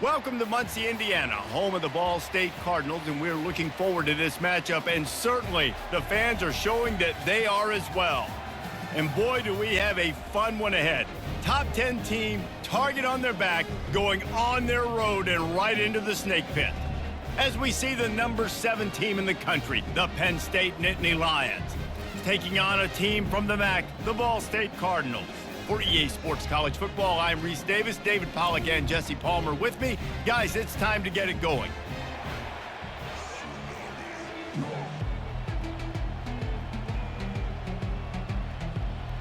Welcome to Muncie, Indiana, home of the Ball State Cardinals, and we're looking forward to this matchup, and certainly the fans are showing that they are as well. And boy, do we have a fun one ahead. Top 10 team, target on their back, going on their road and right into the snake pit. As we see the number 7 team in the country, the Penn State Nittany Lions, taking on a team from the MAC, the Ball State Cardinals. For EA Sports College Football, I'm Reese Davis, David Pollack, and Jesse Palmer with me. Guys, it's time to get it going.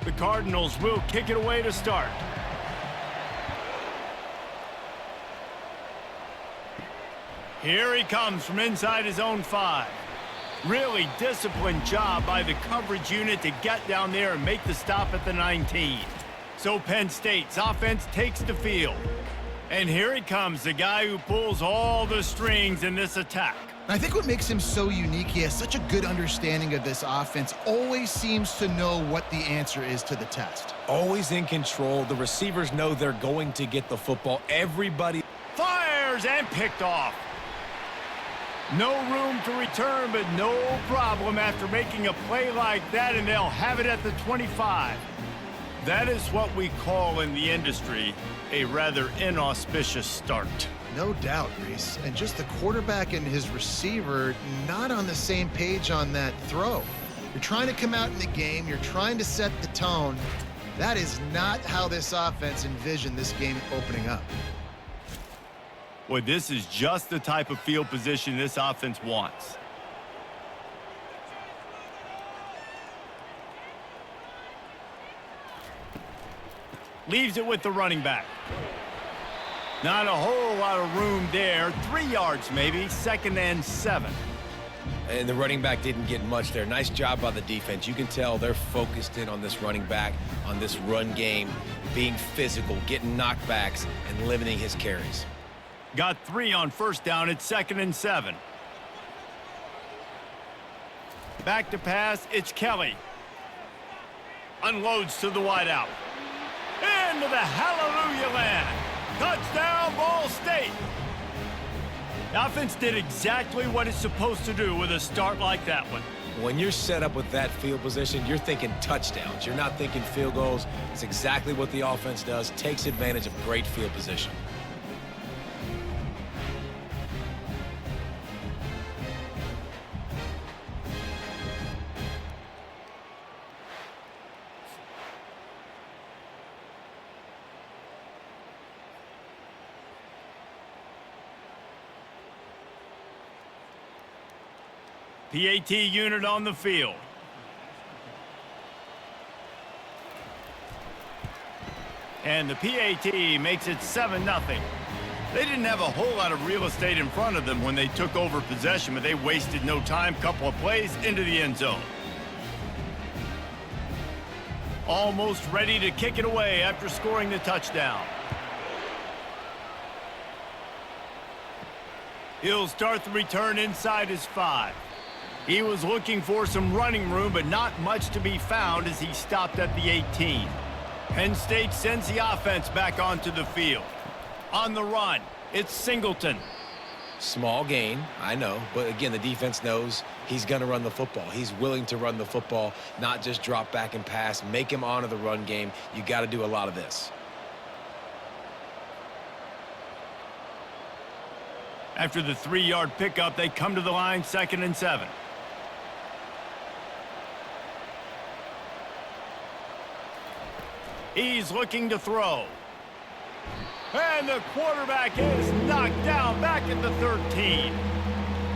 The Cardinals will kick it away to start. Here he comes from inside his own 5. Really disciplined job by the coverage unit to get down there and make the stop at the 19. So Penn State's offense takes the field. And here he comes, the guy who pulls all the strings in this attack. I think what makes him so unique, he has such a good understanding of this offense, always seems to know what the answer is to the test. Always in control. The receivers know they're going to get the football. Everybody fires and picked off. No room to return, but no problem after making a play like that, and they'll have it at the 25. That is what we call in the industry a rather inauspicious start. No doubt, Reese. And just the quarterback and his receiver not on the same page on that throw. You're trying to come out in the game. You're trying to set the tone. That is not how this offense envisioned this game opening up. Well, this is just the type of field position this offense wants. Leaves it with the running back. Not a whole lot of room there. 3 yards maybe, 2nd and 7. and the running back didn't get much there. Nice job by the defense. You can tell they're focused in on this running back, on this run game, being physical, getting knockbacks, and limiting his carries. Got 3 on first down. It's 2nd and 7. Back to pass. It's Kelly. Unloads to the wideout. Into the hallelujah land. Touchdown, Ball State. The offense did exactly what it's supposed to do with a start like that one. When you're set up with that field position, you're thinking touchdowns. You're not thinking field goals. It's exactly what the offense does. Takes advantage of great field position. PAT unit on the field. And the PAT makes it 7-0. They didn't have a whole lot of real estate in front of them when they took over possession, but they wasted no time. Couple of plays into the end zone. Almost ready to kick it away after scoring the touchdown. He'll start the return inside his 5. He was looking for some running room, but not much to be found as he stopped at the 18. Penn State sends the offense back onto the field. On the run, it's Singleton. Small gain, I know, but again, the defense knows he's going to run the football. He's willing to run the football, not just drop back and pass, make him honor the run game. You got to do a lot of this. After the 3-yard pickup, they come to the line, 2nd and 7. He's looking to throw. And the quarterback is knocked down back at the 13.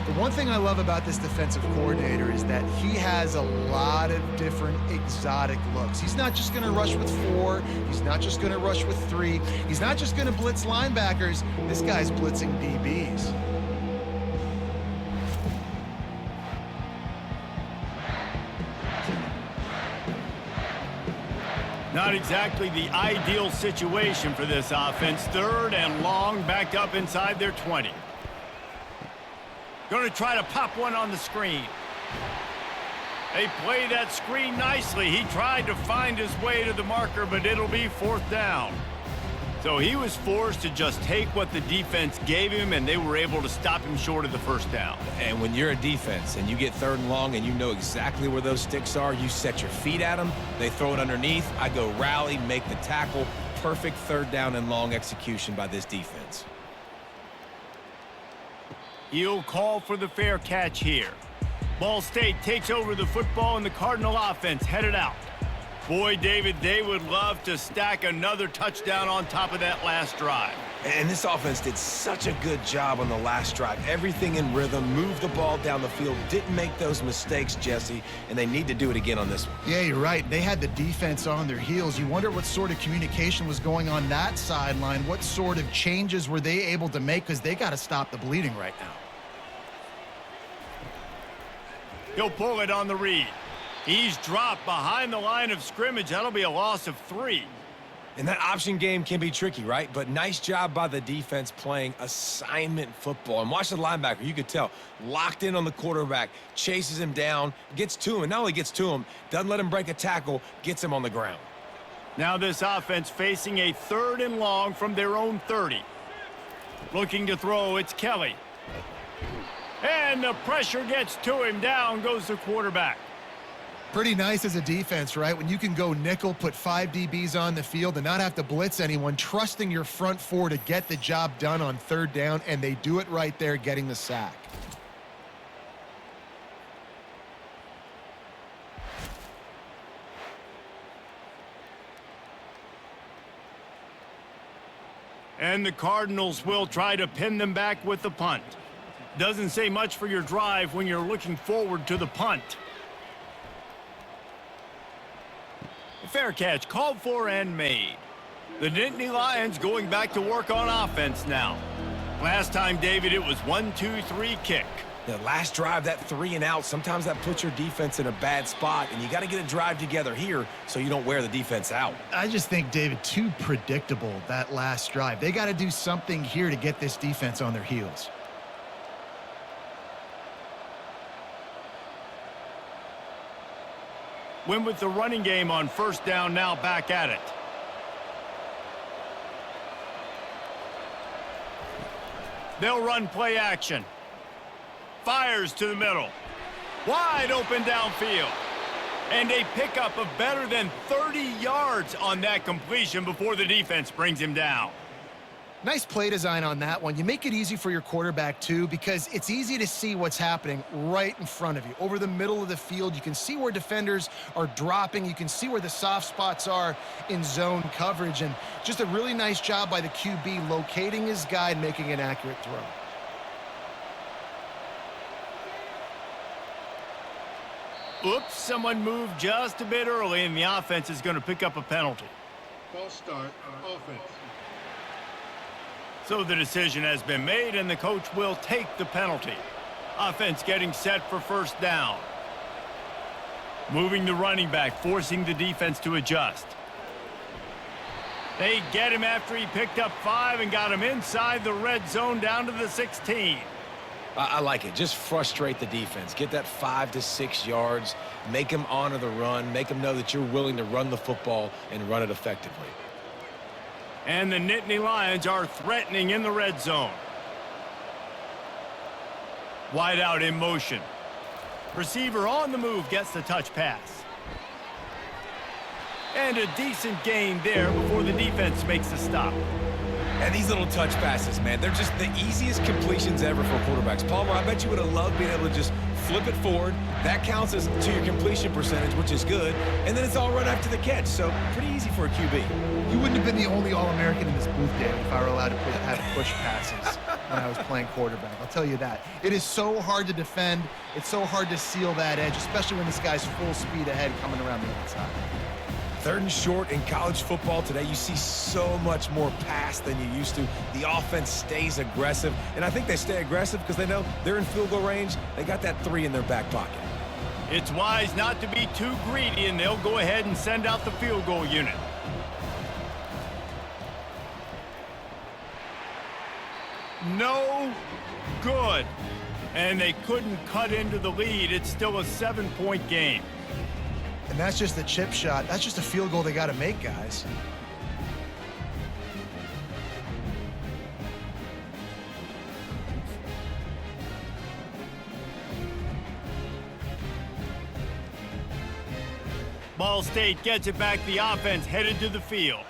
The one thing I love about this defensive coordinator is that he has a lot of different exotic looks. He's not just going to rush with 4. He's not just going to rush with 3. He's not just going to blitz linebackers. This guy's blitzing DBs. Not exactly the ideal situation for this offense. 3rd and long, back up inside their 20. Going to try to pop one on the screen. They play that screen nicely. He tried to find his way to the marker, but it'll be 4th down. So he was forced to just take what the defense gave him, and they were able to stop him short of the first down. And when you're a defense and you get 3rd and long and you know exactly where those sticks are, you set your feet at them, they throw it underneath, I go rally, make the tackle. Perfect 3rd down and long execution by this defense. He'll call for the fair catch here. Ball State takes over the football, and the Cardinal offense headed out. Boy, David, they would love to stack another touchdown on top of that last drive. And this offense did such a good job on the last drive. Everything in rhythm, moved the ball down the field, didn't make those mistakes, Jesse, and they need to do it again on this one. Yeah, you're right. They had the defense on their heels. You wonder what sort of communication was going on that sideline. What sort of changes were they able to make, because they got to stop the bleeding right now. He'll pull it on the read. He's dropped behind the line of scrimmage. That'll be a loss of 3. And that option game can be tricky, right? But nice job by the defense playing assignment football. And watch the linebacker. You could tell. Locked in on the quarterback. Chases him down. Gets to him. And not only gets to him, doesn't let him break a tackle. Gets him on the ground. Now this offense facing a 3rd and long from their own 30. Looking to throw, it's Kelly. And the pressure gets to him. Down goes the quarterback. Pretty nice as a defense, right? When you can go nickel, put 5 DBs on the field and not have to blitz anyone, trusting your front 4 to get the job done on 3rd down, and they do it right there, getting the sack. And the Cardinals will try to pin them back with the punt. Doesn't say much for your drive when you're looking forward to the punt. Fair catch called for and made. The Nittany Lions going back to work on offense now. Last time, David, it was 1-2-3 kick. The last drive, that 3 and out, sometimes that puts your defense in a bad spot, and you got to get a drive together here so you don't wear the defense out. I just think, David, too predictable, that last drive. They got to do something here to get this defense on their heels. Win with the running game on 1st down, now back at it. They'll run play action. Fires to the middle. Wide open downfield. And a pickup of better than 30 yards on that completion before the defense brings him down. Nice play design on that one. You make it easy for your quarterback, too, because it's easy to see what's happening right in front of you. Over the middle of the field, you can see where defenders are dropping. You can see where the soft spots are in zone coverage. And just a really nice job by the QB locating his guy and making an accurate throw. Oops, someone moved just a bit early, and the offense is going to pick up a penalty. False start, offense. So the decision has been made, and the coach will take the penalty. Offense getting set for 1st down. Moving the running back, forcing the defense to adjust. They get him after he picked up 5 and got him inside the red zone down to the 16. I like it. Just frustrate the defense. Get that 5 to 6 yards. Make them honor the run. Make them know that you're willing to run the football and run it effectively. And the Nittany Lions are threatening in the red zone. Wide out in motion. Receiver on the move gets the touch pass. And a decent gain there before the defense makes the stop. And these little touch passes, man, they're just the easiest completions ever for quarterbacks. Palmer, I bet you would have loved being able to just flip it forward. That counts as to your completion percentage, which is good. And then it's all run after the catch, so pretty easy for a QB. You wouldn't have been the only All-American in this booth, David, if I were allowed to have push passes when I was playing quarterback. I'll tell you that. It is so hard to defend. It's so hard to seal that edge, especially when this guy's full speed ahead coming around the outside. 3rd and short in college football today. You see so much more pass than you used to. The offense stays aggressive, and I think they stay aggressive because they know they're in field goal range. They got that 3 in their back pocket. It's wise not to be too greedy, and they'll go ahead and send out the field goal unit. No good. And they couldn't cut into the lead. It's still a 7-point game. And that's just a chip shot. That's just a field goal they got to make, guys. Ball State gets it back. The offense headed to the field.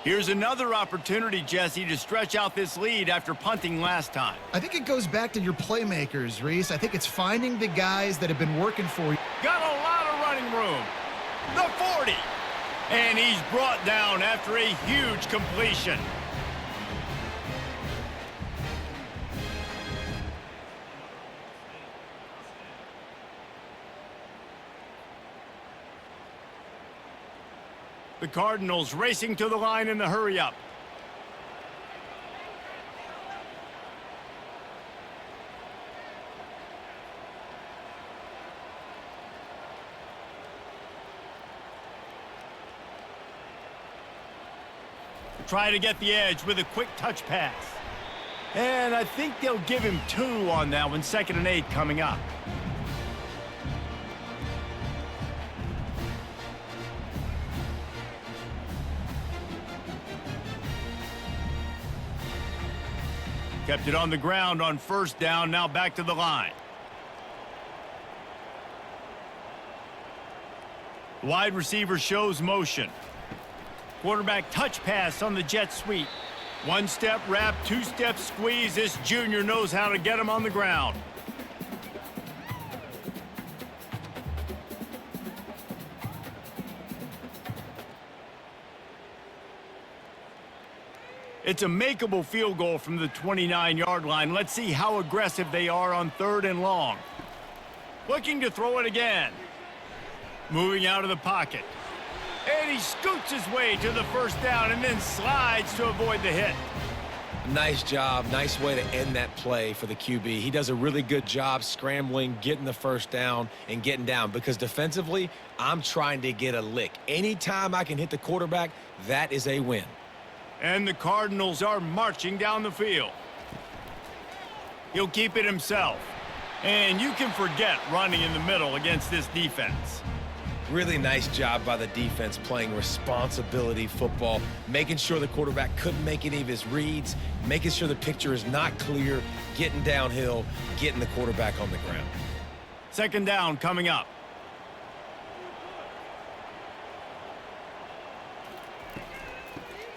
Here's another opportunity, Jesse, to stretch out this lead after punting last time. I think it goes back to your playmakers, Reese. I think it's finding the guys that have been working for you. Got a lot of running room. The 40. And he's brought down after a huge completion. The Cardinals racing to the line in the hurry-up. Try to get the edge with a quick touch pass. And I think they'll give him 2 on that one. 2nd and 8 coming up. Kept it on the ground on 1st down, now back to the line. Wide receiver shows motion. Quarterback touch pass on the jet sweep. 1-step wrap, 2-step squeeze. This junior knows how to get him on the ground. It's a makeable field goal from the 29-yard line. Let's see how aggressive they are on 3rd and long. Looking to throw it again. Moving out of the pocket. And he scoots his way to the 1st down and then slides to avoid the hit. Nice job. Nice way to end that play for the QB. He does a really good job scrambling, getting the 1st down, and getting down. Because defensively, I'm trying to get a lick. Anytime I can hit the quarterback, that is a win. And the Cardinals are marching down the field. He'll keep it himself. And you can forget running in the middle against this defense. Really nice job by the defense playing responsibility football, making sure the quarterback couldn't make any of his reads, making sure the picture is not clear, getting downhill, getting the quarterback on the ground. 2nd down coming up.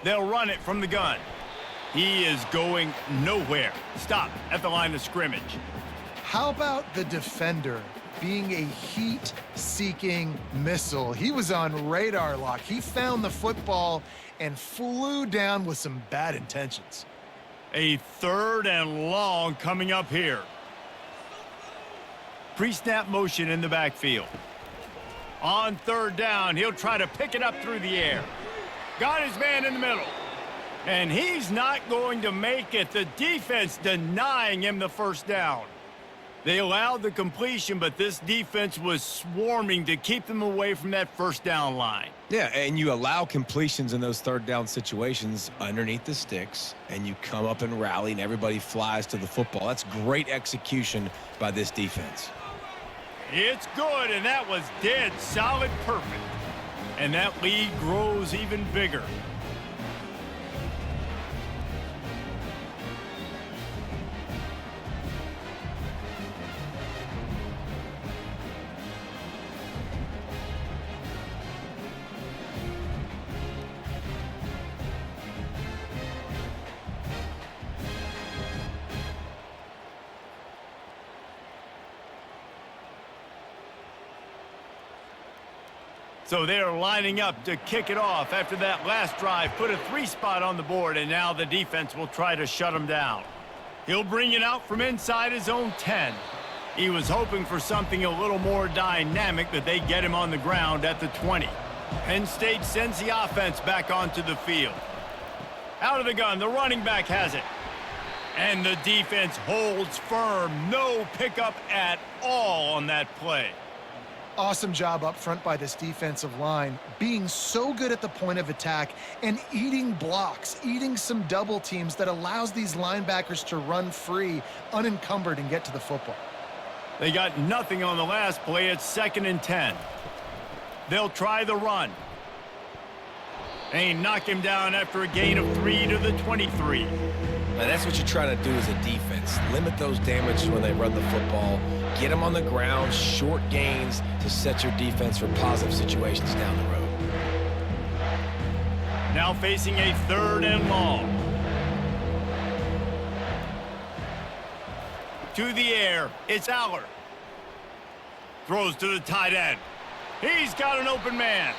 They'll run it from the gun. He is going nowhere. Stop at the line of scrimmage. How about the defender being a heat-seeking missile? He was on radar lock. He found the football and flew down with some bad intentions. A 3rd and long coming up here. Pre-snap motion in the backfield. On 3rd down, he'll try to pick it up through the air. Got his man in the middle. And he's not going to make it. The defense denying him the 1st down. They allowed the completion, but this defense was swarming to keep them away from that 1st down line. Yeah, and you allow completions in those 3rd down situations underneath the sticks, and you come up and rally, and everybody flies to the football. That's great execution by this defense. It's good, and that was dead solid perfect. And that lead grows even bigger. So they're lining up to kick it off after that last drive. Put a 3-spot on the board, and now the defense will try to shut him down. He'll bring it out from inside his own 10. He was hoping for something a little more dynamic, but they get him on the ground at the 20. Penn State sends the offense back onto the field. Out of the gun, the running back has it. And the defense holds firm. No pickup at all on that play. Awesome job up front by this defensive line, being so good at the point of attack and eating blocks, eating some double teams that allows these linebackers to run free, unencumbered, and get to the football. They got nothing on the last play. It's 2nd and 10. They'll try the run. And knock him down after a gain of 3 to the 23. Now that's what you try to do as a defense. Limit those damages when they run the football. Get them on the ground, short gains to set your defense for positive situations down the road. Now facing a 3rd and long. To the air, it's Aller. Throws to the tight end. He's got an open man.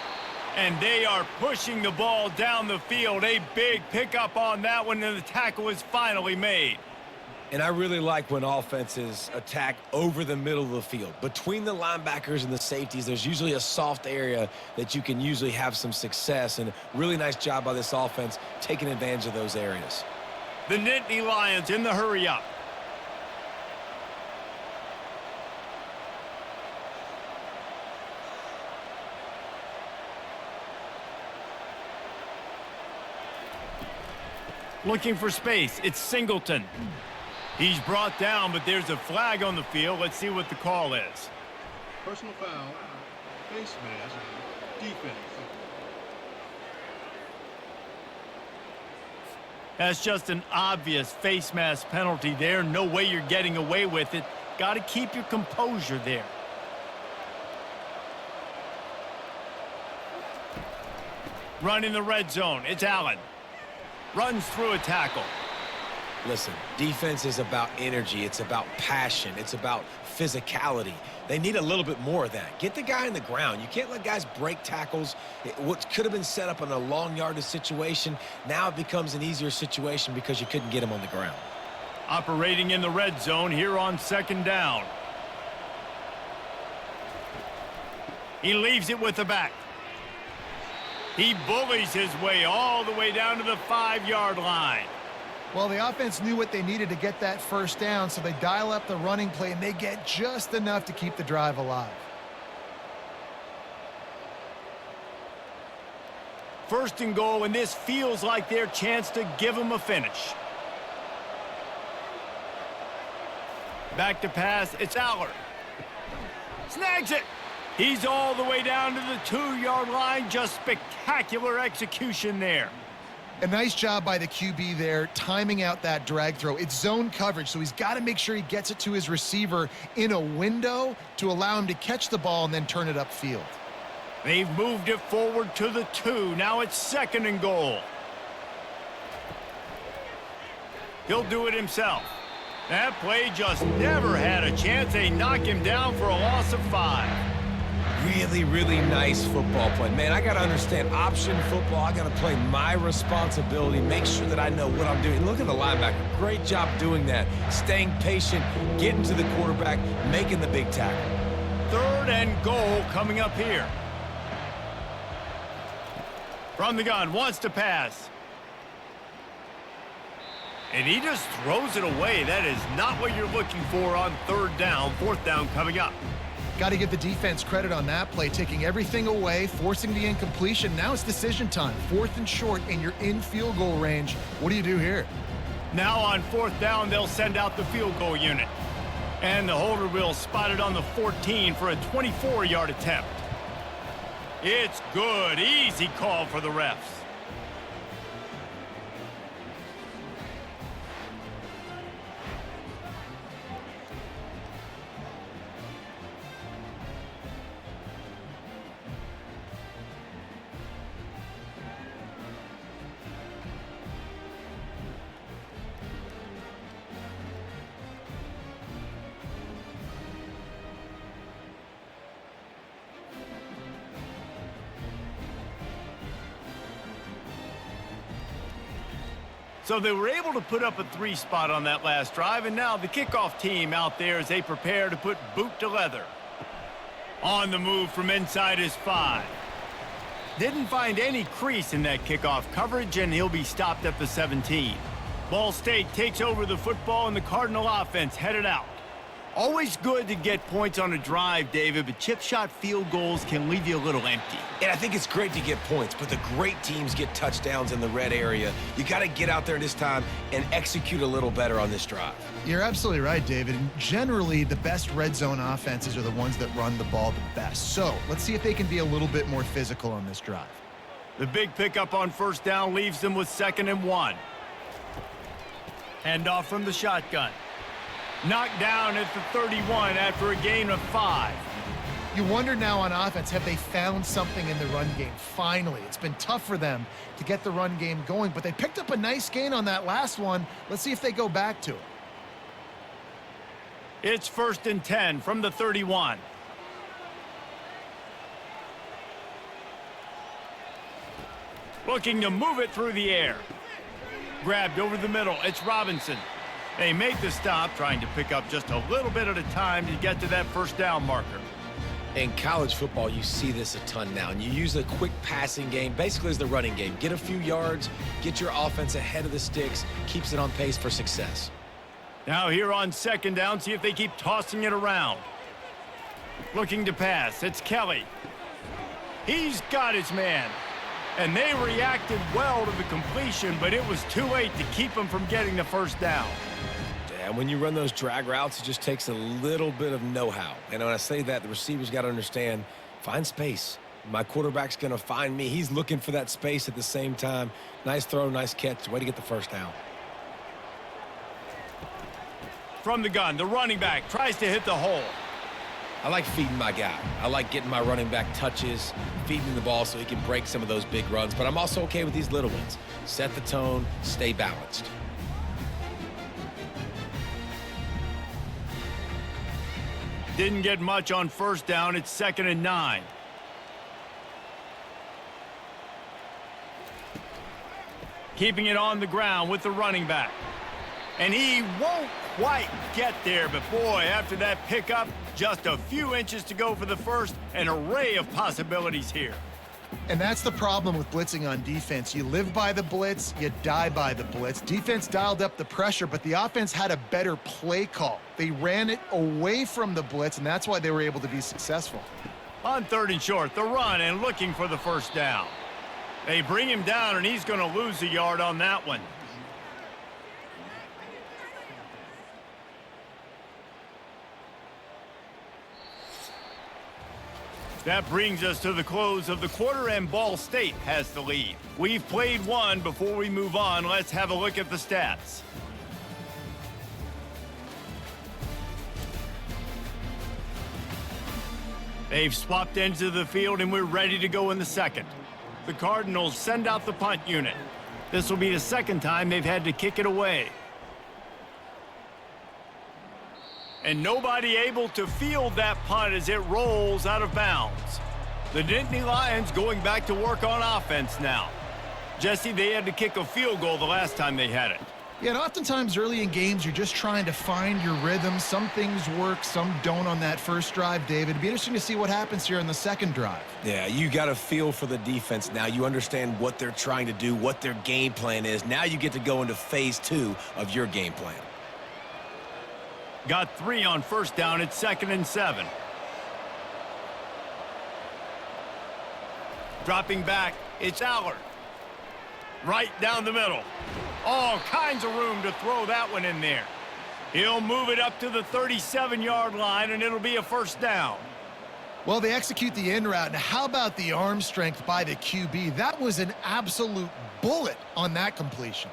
And they are pushing the ball down the field. A big pickup on that one, and the tackle is finally made. And I really like when offenses attack over the middle of the field. Between the linebackers and the safeties, there's usually a soft area that you can usually have some success. And really nice job by this offense taking advantage of those areas. The Nittany Lions in the hurry-up. Looking for space, it's Singleton. He's brought down, but there's a flag on the field. Let's see what the call is. Personal foul, face mask, defense. That's just an obvious face mask penalty there. No way you're getting away with it. Got to keep your composure there. Run in the red zone. It's Allen. Runs through a tackle. Listen, defense is about energy. It's about passion. It's about physicality. They need a little bit more of that. Get the guy in the ground. You can't let guys break tackles. What could have been set up in a long yardage situation, now it becomes an easier situation because you couldn't get him on the ground. Operating in the red zone here on 2nd down. He leaves it with the back. He bullies his way all the way down to the 5-yard line. Well, the offense knew what they needed to get that 1st down, so they dial up the running play, and they get just enough to keep the drive alive. 1st and goal, and this feels like their chance to give them a finish. Back to pass, it's Aller. Snags it. He's all the way down to the 2-yard line. Just spectacular execution there. A nice job by the QB there, timing out that drag throw. It's zone coverage, so he's got to make sure he gets it to his receiver in a window to allow him to catch the ball and then turn it upfield. They've moved it forward to the 2. Now it's 2nd and goal. He'll do it himself. That play just never had a chance. They knock him down for a loss of 5. Really, really nice football play. Man, I got to understand option football. I got to play my responsibility, make sure that I know what I'm doing. Look at the linebacker. Great job doing that. Staying patient, getting to the quarterback, making the big tackle. 3rd and goal coming up here. From the gun, wants to pass. And he just throws it away. That is not what you're looking for on 3rd down. 4th down coming up. Got to give the defense credit on that play, taking everything away, forcing the incompletion. Now it's decision time. 4th and short, and you're in field goal range. What do you do here? Now on 4th down, they'll send out the field goal unit. And the holder will spot it on the 14 for a 24-yard attempt. It's good. Easy call for the refs. So they were able to put up a 3 spot on that last drive, and now the kickoff team out there as they prepare to put boot to leather. On the move from inside his 5. Didn't find any crease in that kickoff coverage, and he'll be stopped at the 17. Ball State takes over the football, and the Cardinal offense headed out. Always good to get points on a drive, David, but chip shot field goals can leave you a little empty. And I think it's great to get points, but the great teams get touchdowns in the red area. You got to get out there this time and execute a little better on this drive. You're absolutely right, David. And generally, the best red zone offenses are the ones that run the ball the best. So let's see if they can be a little bit more physical on this drive. The big pickup on 1st down leaves them with 2nd and 1. Handoff from the shotgun. Knocked down at the 31 after a gain of 5. You wonder now on offense, have they found something in the run game? Finally, it's been tough for them to get the run game going, but they picked up a nice gain on that last one. Let's see if they go back to it. It's 1st and 10 from the 31. Looking to move it through the air. Grabbed over the middle. It's Robinson. They make the stop, trying to pick up just a little bit at a time to get to that first down marker. In college football, you see this a ton now, and you use a quick passing game, basically as the running game. Get a few yards, get your offense ahead of the sticks, keeps it on pace for success. Now here on 2nd down, see if they keep tossing it around. Looking to pass, it's Kelly. He's got his man. And they reacted well to the completion, but it was too late to keep him from getting the first down. And when you run those drag routes, it just takes a little bit of know-how. And when I say that, the receivers got to understand, find space. My quarterback's going to find me. He's looking for that space at the same time. Nice throw, nice catch. Way to get the first down. From the gun, the running back tries to hit the hole. I like feeding my guy. I like getting my running back touches, feeding the ball so he can break some of those big runs. But I'm also okay with these little ones. Set the tone, stay balanced. Didn't get much on 1st down. It's 2nd and 9. Keeping it on the ground with the running back. And he won't quite get there, but boy, after that pickup, just a few inches to go for the first. An array of possibilities here. And that's the problem with blitzing on defense. You live by the blitz, you die by the blitz. Defense dialed up the pressure, but the offense had a better play call. They ran it away from the blitz, and that's why they were able to be successful. On 3rd and short, the run and looking for the first down. They bring him down, and he's going to lose a yard on that one. That brings us to the close of the quarter, and Ball State has the lead. We've played one. Before we move on, let's have a look at the stats. They've swapped ends of the field, and we're ready to go in the second. The Cardinals send out the punt unit. This will be the 2nd time they've had to kick it away. And nobody able to field that punt as it rolls out of bounds. The Nittany Lions going back to work on offense now. Jesse, they had to kick a field goal the last time they had it. Yeah, and oftentimes early in games, you're just trying to find your rhythm. Some things work, some don't on that first drive, David. It'd be interesting to see what happens here in the 2nd drive. Yeah, you got a feel for the defense now. You understand what they're trying to do, what their game plan is. Now you get to go into phase 2 of your game plan. Got 3 on 1st down. It's 2nd and 7. Dropping back, it's Allard. Right down the middle. All kinds of room to throw that one in there. He'll move it up to the 37-yard line, and it'll be a first down. Well, they execute the in route. Now, how about the arm strength by the QB? That was an absolute bullet on that completion.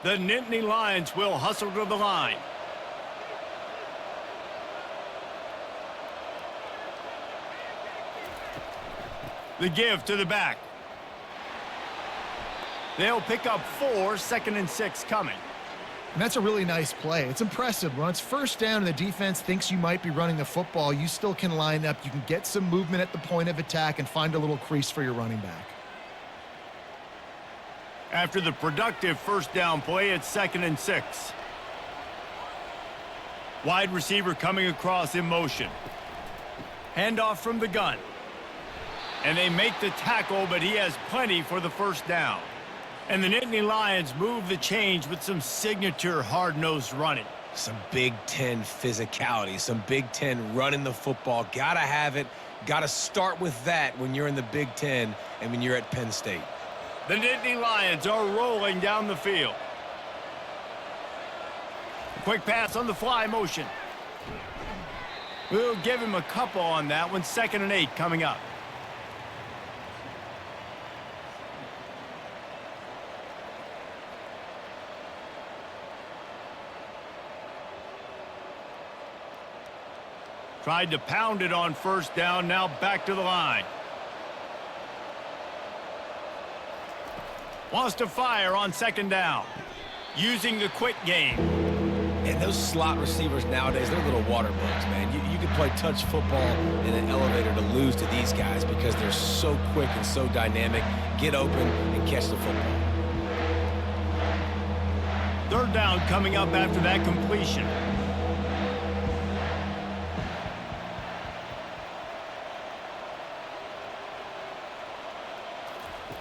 The Nittany Lions will hustle to the line. The give to the back. They'll pick up 4, 2nd and 6 coming. And that's a really nice play. It's impressive. When it's first down and the defense thinks you might be running the football, you still can line up. You can get some movement at the point of attack and find a little crease for your running back. After the productive first down play, it's 2nd and 6. Wide receiver coming across in motion. Handoff from the gun. And they make the tackle, but he has plenty for the first down. And the Nittany Lions move the change with some signature hard-nosed running. Some Big Ten physicality, some Big Ten running the football. Gotta have it. Gotta start with that when you're in the Big Ten and when you're at Penn State. The Nittany Lions are rolling down the field. Quick pass on the fly motion. We'll give him a couple on that one. 2nd and 8 coming up. Tried to pound it on first down, now back to the line. Wants to fire on second down. Using the quick game. And those slot receivers nowadays, they're little water bugs, man. You can play touch football in an elevator to lose to these guys because they're so quick and so dynamic. Get open and catch the football. Third down coming up after that completion.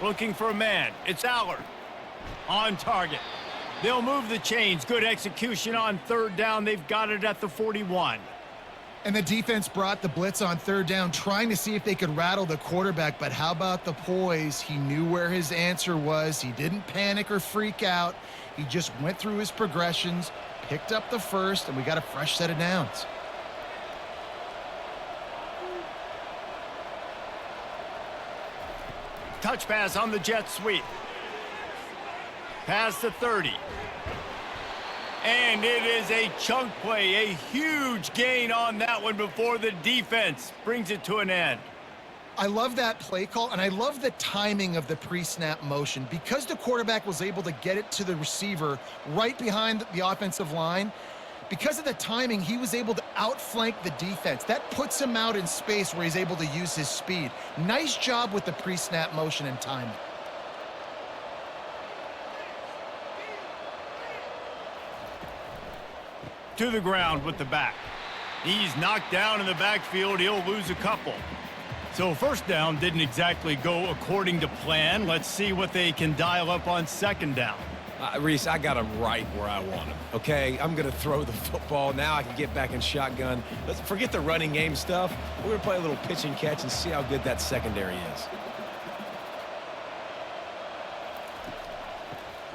Looking for a man. It's Allard. On target. They'll move the chains. Good execution on third down. They've got it at the 41. And the defense brought the blitz on third down, trying to see if they could rattle the quarterback. But how about the poise? He knew where his answer was. He didn't panic or freak out. He just went through his progressions, picked up the first, and we got a fresh set of downs. Touch pass on the jet sweep. Past the 30. And it is a chunk play, a huge gain on that one before the defense brings it to an end. I love that play call, and I love the timing of the pre-snap motion. Because the quarterback was able to get it to the receiver right behind the offensive line, because of the timing, he was able to outflank the defense. That puts him out in space where he's able to use his speed. Nice job with the pre-snap motion and timing. To the ground with the back. He's knocked down in the backfield. He'll lose a couple. So first down didn't exactly go according to plan. Let's see what they can dial up on second down. Reese, I got him right where I want him, okay? I'm going to throw the football. Now I can get back in shotgun. Let's forget the running game stuff. We're going to play a little pitch and catch and see how good that secondary is.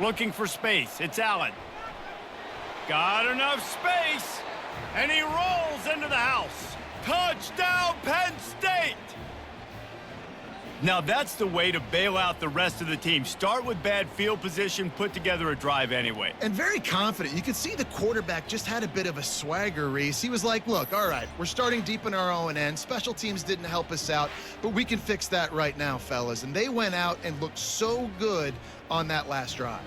Looking for space. It's Allen. Got enough space. And he rolls into the house. Touchdown, Penn State! Now that's the way to bail out the rest of the team. Start with bad field position, put together a drive anyway. And very confident. You could see the quarterback just had a bit of a swagger, Reese. He was like, look, all right, we're starting deep in our own end. Special teams didn't help us out, but we can fix that right now, fellas. And they went out and looked so good on that last drive.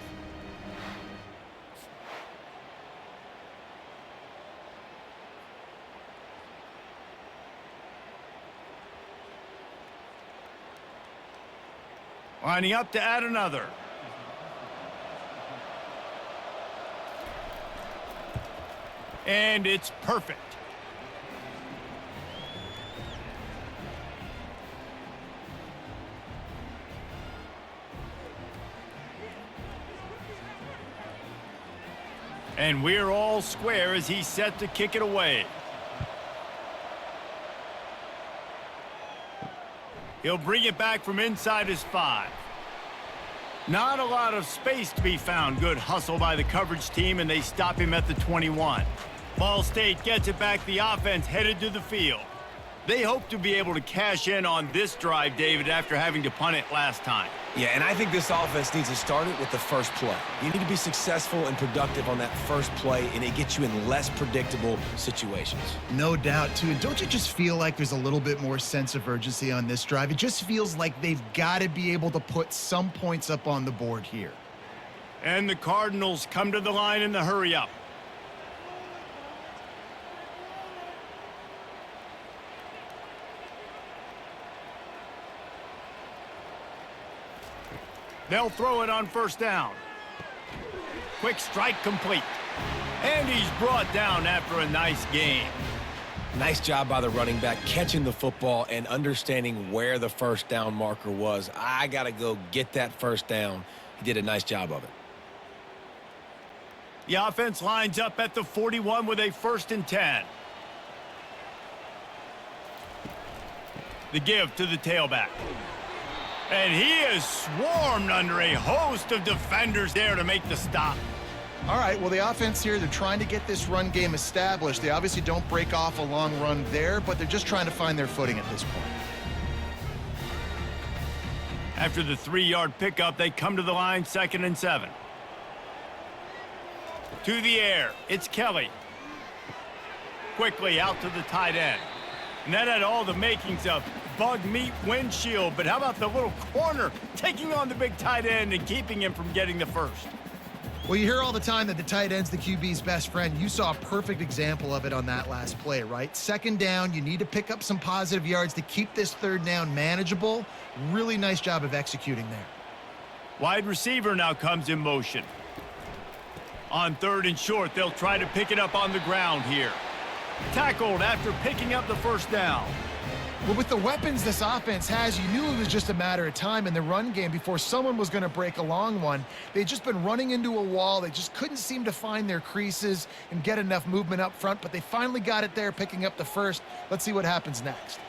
Lining up to add another. And it's perfect. And we're all square as he's set to kick it away. He'll bring it back from inside his 5. Not a lot of space to be found. Good hustle by the coverage team, and they stop him at the 21. Ball State gets it back. The offense headed to the field. They hope to be able to cash in on this drive, David, after having to punt it last time. Yeah, and I think this offense needs to start it with the first play. You need to be successful and productive on that first play, and it gets you in less predictable situations. No doubt, too. And don't you just feel like there's a little bit more sense of urgency on this drive? It just feels like they've got to be able to put some points up on the board here. And the Cardinals come to the line in the hurry-up. They'll throw it on first down. Quick strike complete. And he's brought down after a nice gain. Nice job by the running back catching the football and understanding where the first down marker was. I got to go get that first down. He did a nice job of it. The offense lines up at the 41 with a 1st and 10. The give to the tailback. And he is swarmed under a host of defenders there to make the stop. All right, well, the offense here, they're trying to get this run game established. They obviously don't break off a long run there, but they're just trying to find their footing at this point. After the 3-yard pickup, they come to the line, 2nd and 7. To the air, it's Kelly. Quickly out to the tight end. And that had all the makings of bug meat windshield. But how about the little corner taking on the big tight end and keeping him from getting the first? Well, you hear all the time that the tight end's the QB's best friend. You saw a perfect example of it on that last play, right? Second down, you need to pick up some positive yards to keep this third down manageable. Really nice job of executing there. Wide receiver now comes in motion. On 3rd and short, they'll try to pick it up on the ground here. Tackled after picking up the first down. Well, with the weapons this offense has, you knew it was just a matter of time in the run game before someone was going to break a long one. They'd just been running into a wall. They just couldn't seem to find their creases and get enough movement up front, but they finally got it there, picking up the first. Let's see what happens next.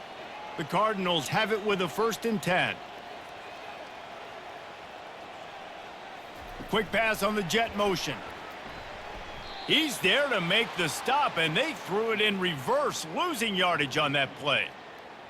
The Cardinals have it with a 1st and 10. Quick pass on the jet motion. He's there to make the stop, and they threw it in reverse, losing yardage on that play.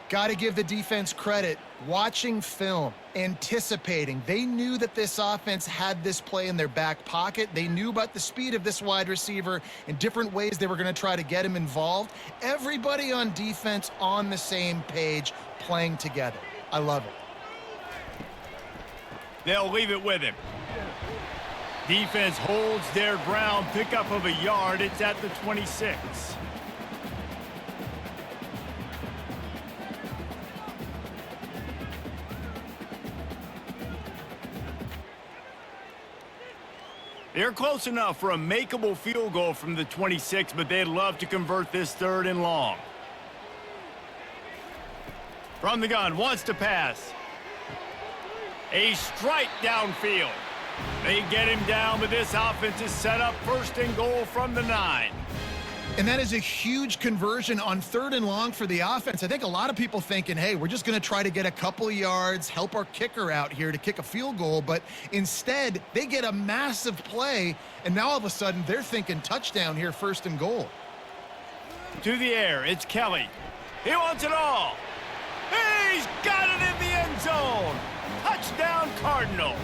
Got to give the defense credit. Watching film, anticipating. They knew that this offense had this play in their back pocket. They knew about the speed of this wide receiver and different ways they were going to try to get him involved. Everybody on defense on the same page, playing together. I love it. They'll leave it with him. Defense holds their ground, pickup of a yard. It's at the 26. They're close enough for a makeable field goal from the 26, but they'd love to convert this 3rd and long. From the gun, wants to pass. A strike downfield. They get him down, but this offense is set up 1st and goal from the 9. And that is a huge conversion on 3rd and long for the offense. I think a lot of people thinking, hey, we're just going to try to get a couple yards, help our kicker out here to kick a field goal. But instead, they get a massive play, and now all of a sudden they're thinking touchdown here, 1st and goal. To the air, it's Kelly. He wants it all. He's got it in the end zone. Touchdown, Cardinals.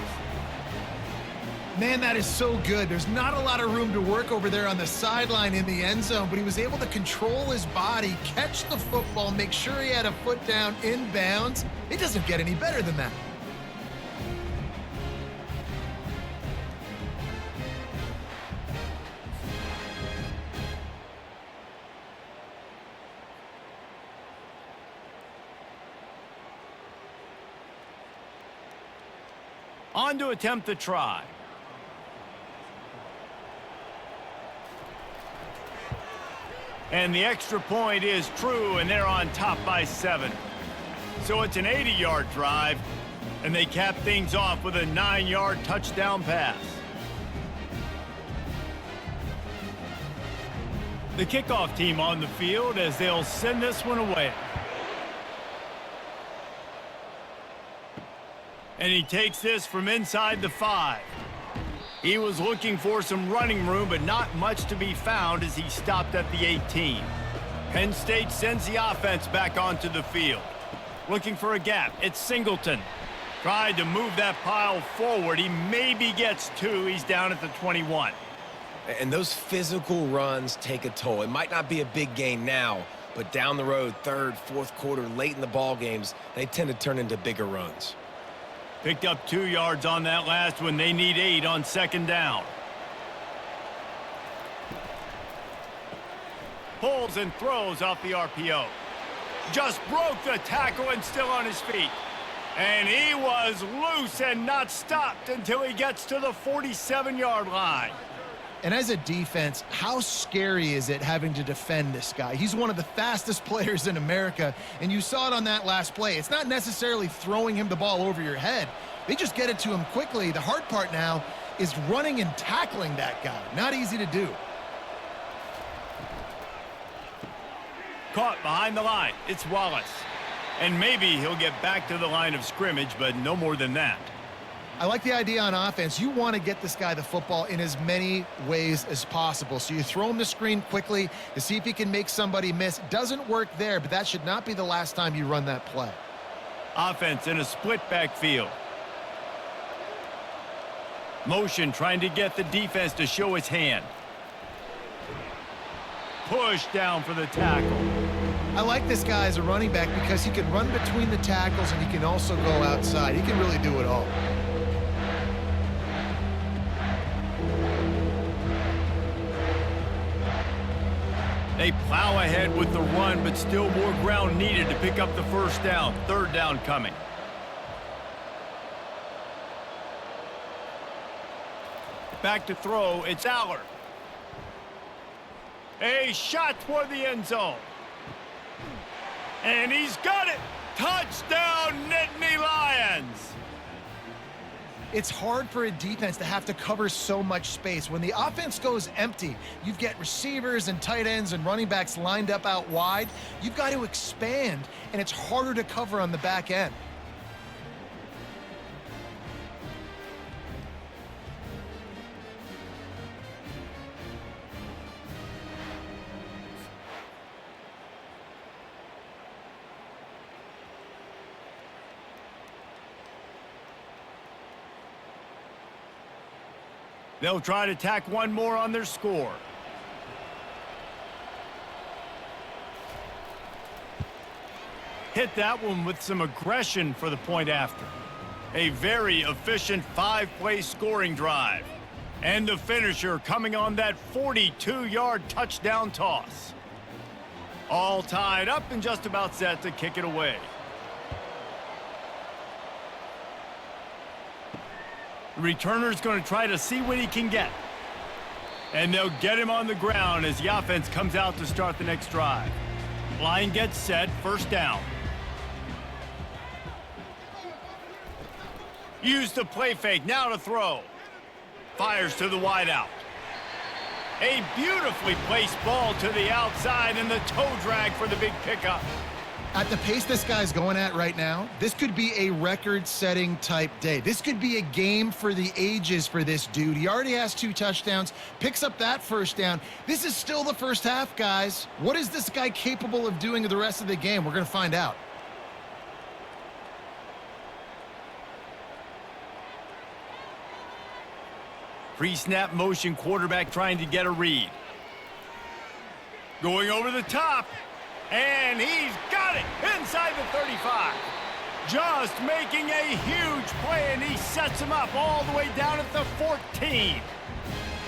Man, that is so good. There's not a lot of room to work over there on the sideline in the end zone, but he was able to control his body, catch the football, make sure he had a foot down inbounds. It doesn't get any better than that. On to attempt the try. And the extra point is true, and they're on top by 7. So it's an 80-yard drive, and they cap things off with a 9-yard touchdown pass. The kickoff team on the field as they'll send this one away. And he takes this from inside the 5. He was looking for some running room, but not much to be found as he stopped at the 18. Penn State sends the offense back onto the field. Looking for a gap. It's Singleton. Tried to move that pile forward. He maybe gets 2. He's down at the 21. And those physical runs take a toll. It might not be a big gain now, but down the road, 3rd, 4th quarter, late in the ball games, they tend to turn into bigger runs. Picked up 2 yards on that last one. They need 8 on 2nd down. Pulls and throws off the RPO. Just broke the tackle and still on his feet. And he was loose and not stopped until he gets to the 47-yard line. And as a defense, how scary is it having to defend this guy? He's one of the fastest players in America, and you saw it on that last play. It's not necessarily throwing him the ball over your head. They just get it to him quickly. The hard part now is running and tackling that guy. Not easy to do. Caught behind the line. It's Wallace. And maybe he'll get back to the line of scrimmage, but no more than that. I like the idea on offense. You want to get this guy the football in as many ways as possible. So you throw him the screen quickly to see if he can make somebody miss. Doesn't work there, but that should not be the last time you run that play. Offense in a split backfield. Motion trying to get the defense to show its hand. Push down for the tackle. I like this guy as a running back because he can run between the tackles and he can also go outside. He can really do it all. They plow ahead with the run, but still more ground needed to pick up the first down. Third down coming. Back to throw, it's Aller. A shot toward the end zone. And he's got it! Touchdown, Nittany Lions! It's hard for a defense to have to cover so much space. When the offense goes empty, you've got receivers and tight ends and running backs lined up out wide. You've got to expand, and it's harder to cover on the back end. They'll try to tack one more on their score. Hit that one with some aggression for the point after. A very efficient 5-play scoring drive. And the finisher coming on that 42-yard touchdown toss. All tied up and just about set to kick it away. The returner's going to try to see what he can get. And they'll get him on the ground as the offense comes out to start the next drive. Line gets set, first down. Use the play fake, now to throw. Fires to the wideout. A beautifully placed ball to the outside and the toe drag for the big pickup. At the pace this guy's going at right now, this could be a record-setting type day. This could be a game for the ages for this dude. He already has 2 touchdowns, picks up that first down. This is still the first half, guys. What is this guy capable of doing the rest of the game? We're going to find out. Pre-snap motion quarterback trying to get a read. Going over the top. And he's got it inside the 35. Just making a huge play, and he sets him up all the way down at the 14.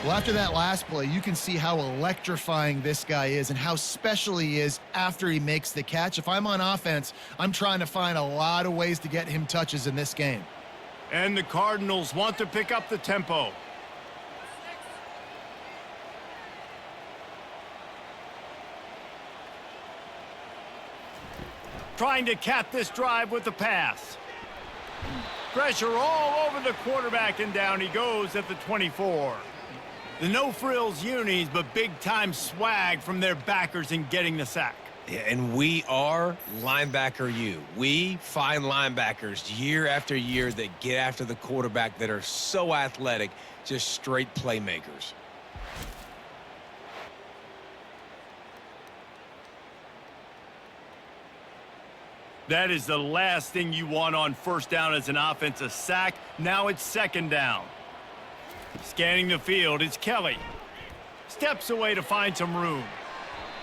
Well, after that last play, you can see how electrifying this guy is and how special he is after he makes the catch. If I'm on offense, I'm trying to find a lot of ways to get him touches in this game. And the Cardinals want to pick up the tempo. Trying to cap this drive with the pass. Pressure all over the quarterback, and down he goes at the 24. The no-frills unis, but big-time swag from their backers in getting the sack. Yeah, and we are linebacker U. We find linebackers year after year that get after the quarterback that are so athletic, just straight playmakers. That is the last thing you want on first down as an offensive sack. Now it's second down. Scanning the field, it's Kelly. Steps away to find some room.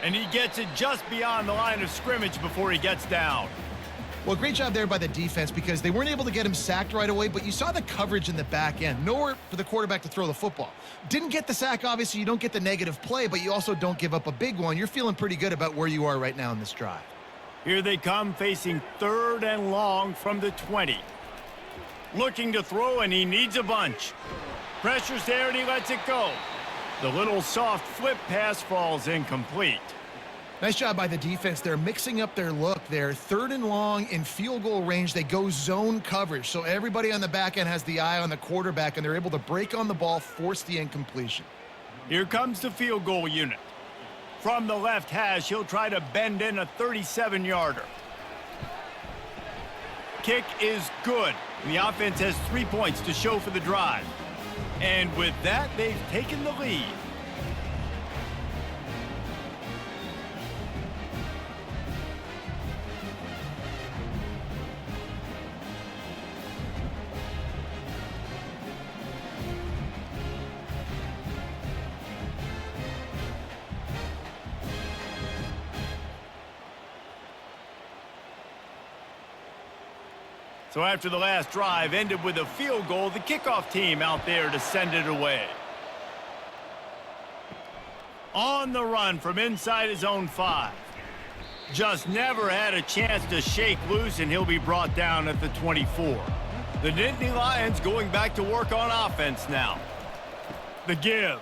And he gets it just beyond the line of scrimmage before he gets down. Well, great job there by the defense because they weren't able to get him sacked right away, but you saw the coverage in the back end. Nowhere for the quarterback to throw the football. Didn't get the sack, obviously. You don't get the negative play, but you also don't give up a big one. You're feeling pretty good about where you are right now in this drive. Here they come, facing 3rd and long from the 20. Looking to throw, and he needs a bunch. Pressure's there, and he lets it go. The little soft flip pass falls incomplete. Nice job by the defense. They're mixing up their look there. 3rd and long in field goal range. They go zone coverage, so everybody on the back end has the eye on the quarterback, and they're able to break on the ball, force the incompletion. Here comes the field goal unit. From the left hash, he'll try to bend in a 37-yarder. Kick is good. The offense has 3 points to show for the drive. And with that, they've taken the lead. So after the last drive ended with a field goal, the kickoff team out there to send it away. On the run from inside his own 5. Just never had a chance to shake loose, and he'll be brought down at the 24. The Nittany Lions going back to work on offense now. The give.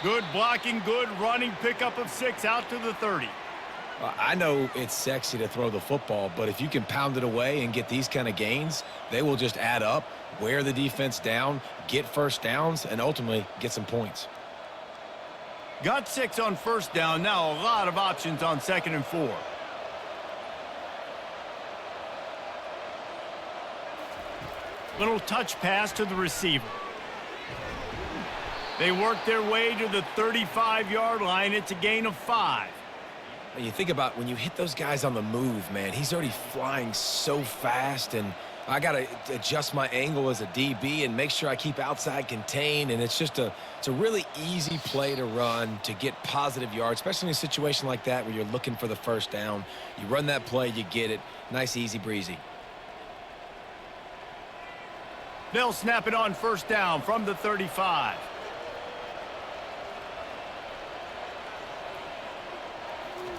Good blocking, good running, pickup of 6 out to the 30. I know it's sexy to throw the football, but if you can pound it away and get these kind of gains, they will just add up, wear the defense down, get first downs, and ultimately get some points. Got 6 on first down. Now a lot of options on 2nd and 4. Little touch pass to the receiver. They work their way to the 35-yard line. It's a gain of 5. You think about when you hit those guys on the move, man, he's already flying so fast, and I got to adjust my angle as a DB and make sure I keep outside contained, and it's a really easy play to run to get positive yards, especially in a situation like that where you're looking for the first down. You run that play, you get it. Nice, easy breezy. They'll snap it on first down from the 35.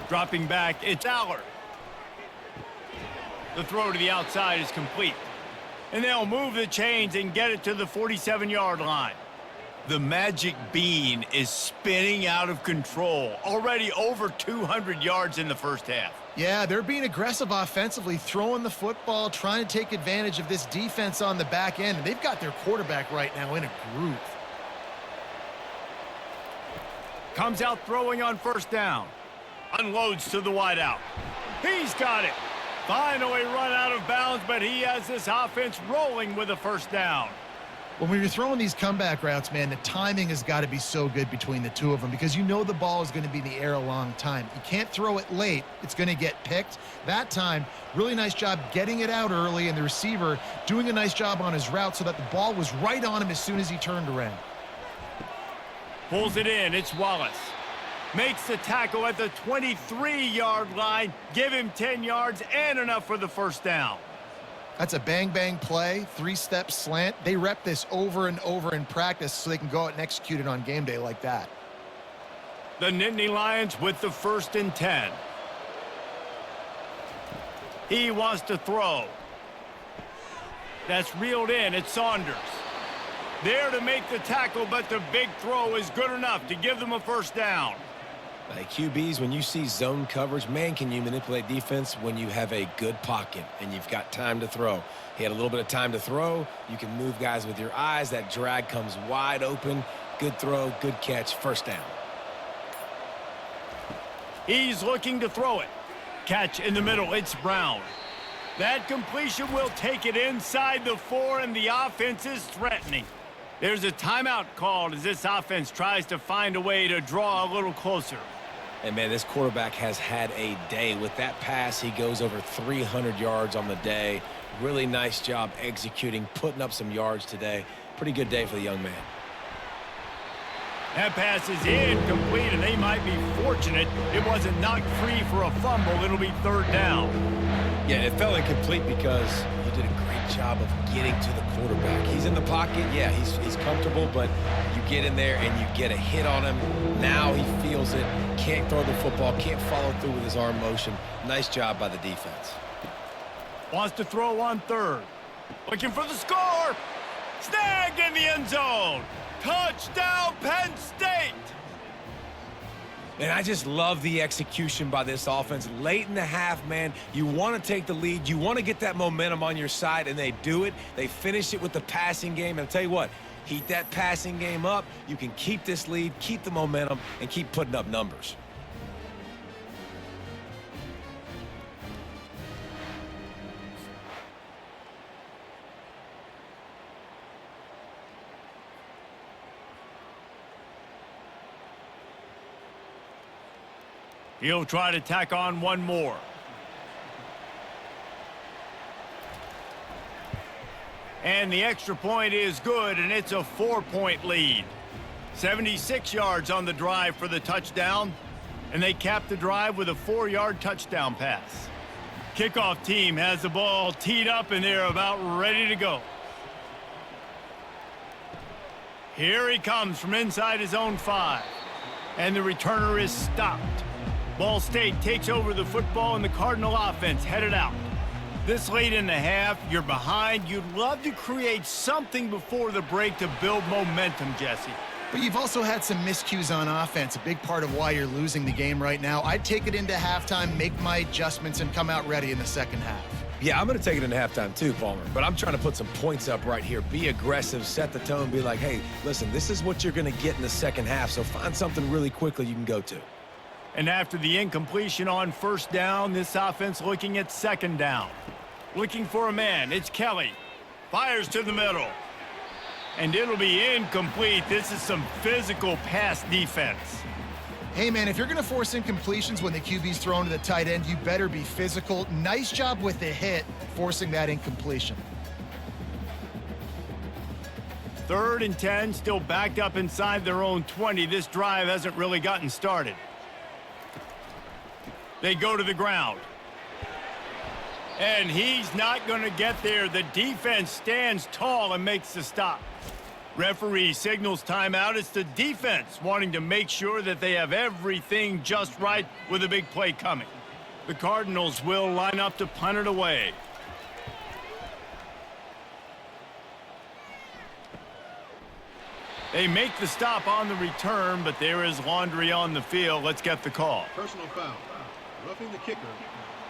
Dropping back, it's Allard. The throw to the outside is complete. And they'll move the chains and get it to the 47-yard line. The magic bean is spinning out of control. Already over 200 yards in the first half. Yeah, they're being aggressive offensively, throwing the football, trying to take advantage of this defense on the back end. And they've got their quarterback right now in a groove. Comes out throwing on first down. Unloads to the wideout. He's got it. Finally run out of bounds, but he has this offense rolling with a first down. When you're throwing these comeback routes, man, the timing has got to be so good between the two of them because you know the ball is going to be in the air a long time. You can't throw it late. It's going to get picked. That time, really nice job getting it out early, and the receiver doing a nice job on his route so that the ball was right on him as soon as he turned around. Pulls it in. It's Wallace. Makes the tackle at the 23-yard line. Give him 10 yards and enough for the first down. That's a bang-bang play, 3-step slant. They rep this over and over in practice so they can go out and execute it on game day like that. The Nittany Lions with the 1st and 10. He wants to throw. That's reeled in. It's Saunders. There to make the tackle, but the big throw is good enough to give them a first down. QBs, when you see zone coverage, man, can you manipulate defense when you have a good pocket and you've got time to throw. He had a little bit of time to throw. You can move guys with your eyes. That drag comes wide open. Good throw, good catch, first down. He's looking to throw it. Catch in the middle. It's Brown. That completion will take it inside the 4, and the offense is threatening. There's a timeout called as this offense tries to find a way to draw a little closer. And, man, this quarterback has had a day. With that pass, he goes over 300 yards on the day. Really nice job executing, putting up some yards today. Pretty good day for the young man. That pass is incomplete, and they might be fortunate it wasn't knocked free for a fumble. It'll be 3rd down. Yeah, it fell incomplete because you did a great job of getting to the quarterback. He's in the pocket. Yeah, he's comfortable, but you get in there and you get a hit on him. Now he feels it. Can't throw the football. Can't follow through with his arm motion. Nice job by the defense. Wants to throw on 3rd. Looking for the score. Snagged in the end zone. Touchdown, Penn State! And I just love the execution by this offense. Late in the half, man, you want to take the lead. You want to get that momentum on your side, and they do it. They finish it with the passing game. And I'll tell you what, heat that passing game up. You can keep this lead, keep the momentum, and keep putting up numbers. He'll try to tack on one more. And the extra point is good, and it's a 4-point lead. 76 yards on the drive for the touchdown, and they cap the drive with a 4-yard touchdown pass. Kickoff team has the ball teed up, and they're about ready to go. Here he comes from inside his own 5. And the returner is stopped. Ball State takes over the football, and the Cardinal offense headed out. This late in the half, you're behind. You'd love to create something before the break to build momentum, Jesse. But you've also had some miscues on offense, a big part of why you're losing the game right now. I'd take it into halftime, make my adjustments, and come out ready in the second half. Yeah, I'm going to take it into halftime too, Palmer. But I'm trying to put some points up right here. Be aggressive, set the tone, be like, hey, listen, this is what you're going to get in the second half, so find something really quickly you can go to. And after the incompletion on first down, this offense looking at second down. Looking for a man. It's Kelly. Fires to the middle. And it'll be incomplete. This is some physical pass defense. Hey, man, if you're going to force incompletions when the QB's thrown to the tight end, you better be physical. Nice job with the hit, forcing that incompletion. 3rd and 10, still backed up inside their own 20. This drive hasn't really gotten started. They go to the ground. And he's not going to get there. The defense stands tall and makes the stop. Referee signals timeout. It's the defense wanting to make sure that they have everything just right with a big play coming. The Cardinals will line up to punt it away. They make the stop on the return, but there is laundry on the field. Let's get the call. Personal foul. Roughing the kicker.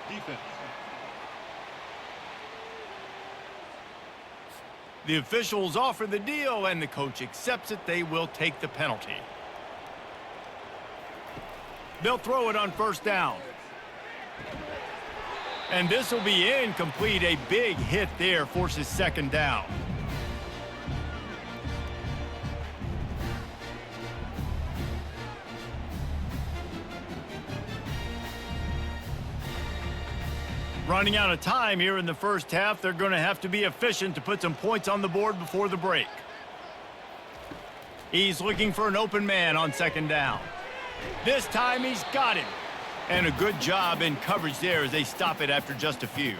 Defense. The officials offer the deal, and the coach accepts it. They will take the penalty. They'll throw it on first down. And this will be incomplete. A big hit there forces second down. Running out of time here in the first half. They're going to have to be efficient to put some points on the board before the break. He's looking for an open man on second down. This time he's got him. And a good job in coverage there as they stop it after just a few.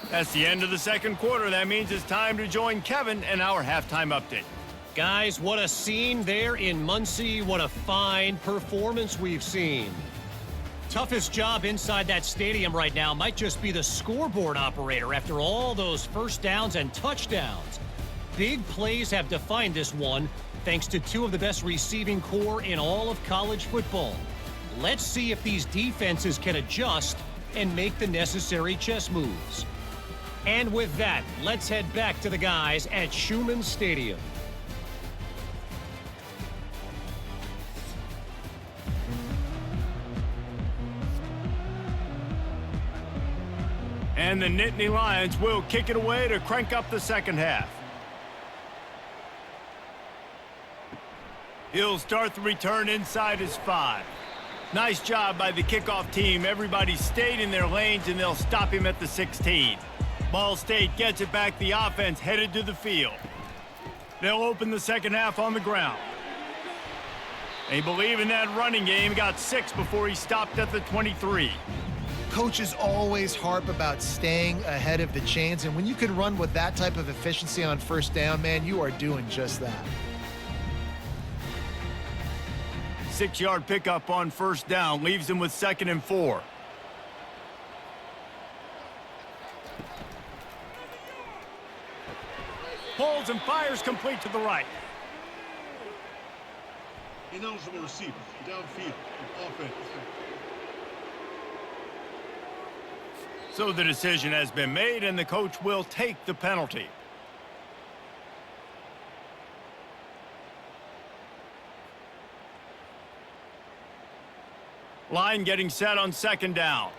That's the end of the second quarter. That means it's time to join Kevin and our halftime update. Guys, what a scene there in Muncie. What a fine performance we've seen. Toughest job inside that stadium right now might just be the scoreboard operator after all those first downs and touchdowns. Big plays have defined this one, thanks to 2 of the best receiving corps in all of college football. Let's see if these defenses can adjust and make the necessary chess moves. And with that, let's head back to the guys at Schumann Stadium. And the Nittany Lions will kick it away to crank up the second half. He'll start the return inside his 5. Nice job by the kickoff team. Everybody stayed in their lanes, and they'll stop him at the 16. Ball State gets it back. The offense headed to the field. They'll open the second half on the ground. They believe in that running game. Got 6 before he stopped at the 23. Coaches always harp about staying ahead of the chains, and when you can run with that type of efficiency on first down, man, you are doing just that. 6-yard pickup on first down leaves him with 2nd and 4. Pulls and fires complete to the right. Ineligible receiver. Downfield. Offense. So the decision has been made, and the coach will take the penalty. Line getting set on second down.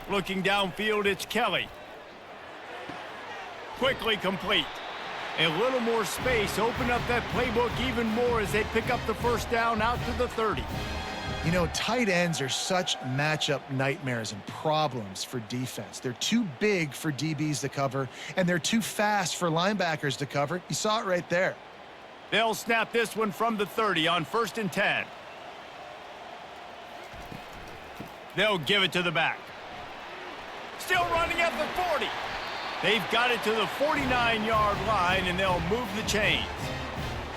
Looking downfield, it's Kelly. Quickly complete. A little more space. Open up that playbook even more as they pick up the first down out to the 30. You know, tight ends are such matchup nightmares and problems for defense. They're too big for DBs to cover, and they're too fast for linebackers to cover. You saw it right there. They'll snap this one from the 30 on 1st and 10. They'll give it to the back. Still running at the 40. They've got it to the 49-yard line, and they'll move the chains.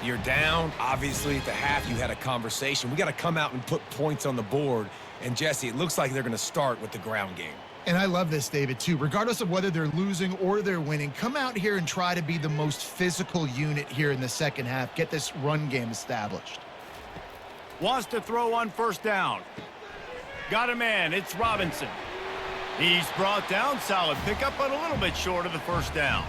You're down. Obviously, at the half, you had a conversation. We got to come out and put points on the board. And, Jesse, it looks like they're going to start with the ground game. And I love this, David, too. Regardless of whether they're losing or they're winning, come out here and try to be the most physical unit here in the second half. Get this run game established. Wants to throw on 1st down. Got a man. It's Robinson. He's brought down. Solid pickup, but a little bit short of the 1st down.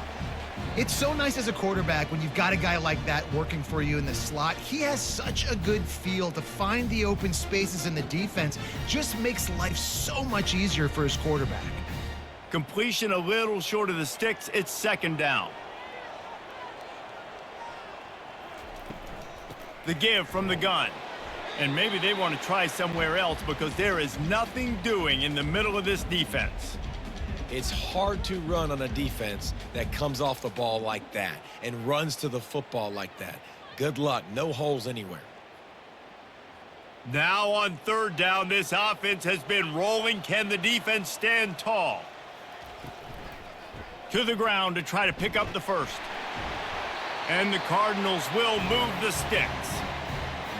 It's so nice as a quarterback when you've got a guy like that working for you in the slot. He has such a good feel to find the open spaces in the defense. Just makes life so much easier for his quarterback. Completion a little short of the sticks. It's 2nd down. The give from the gun. And maybe they want to try somewhere else because there is nothing doing in the middle of this defense. It's hard to run on a defense that comes off the ball like that and runs to the football like that. Good luck. No holes anywhere. Now on 3rd down, this offense has been rolling. Can the defense stand tall? To the ground to try to pick up the 1st. And the Cardinals will move the sticks.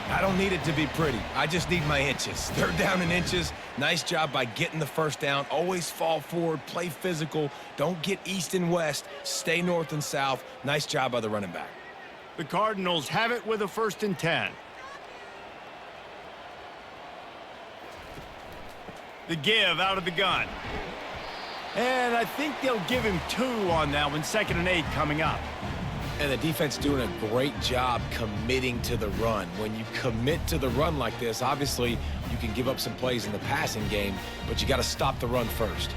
I don't need it to be pretty. I just need my inches. 3rd down in inches. Nice job by getting the 1st down. Always fall forward, play physical. Don't get east and west. Stay north and south. Nice job by the running back. The Cardinals have it with a 1st and 10. The give out of the gun. And I think they'll give him 2 on that one. 2nd and 8 coming up. And the defense doing a great job committing to the run. When you commit to the run like this, obviously you can give up some plays in the passing game, but you got to stop the run first.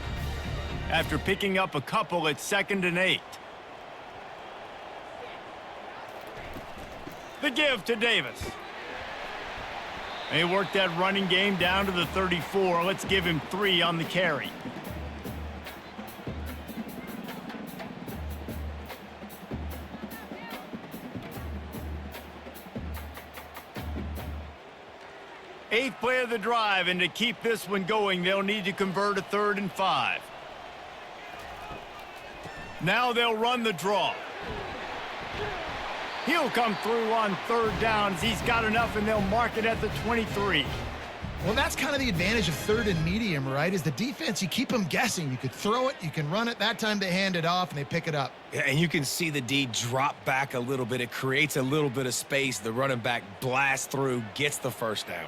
After picking up a couple, it's 2nd and 8. The give to Davis. They worked that running game down to the 34. Let's give him 3 on the carry. Eighth play of the drive, and to keep this one going, they'll need to convert a 3rd and 5. Now they'll run the draw. He'll come through on 3rd down as he's got enough, and they'll mark it at the 23. Well, that's kind of the advantage of 3rd and medium, right? Is the defense, you keep them guessing. You could throw it, you can run it. That time they hand it off, and they pick it up. Yeah, and you can see the D drop back a little bit. It creates a little bit of space. The running back blasts through, gets the 1st down.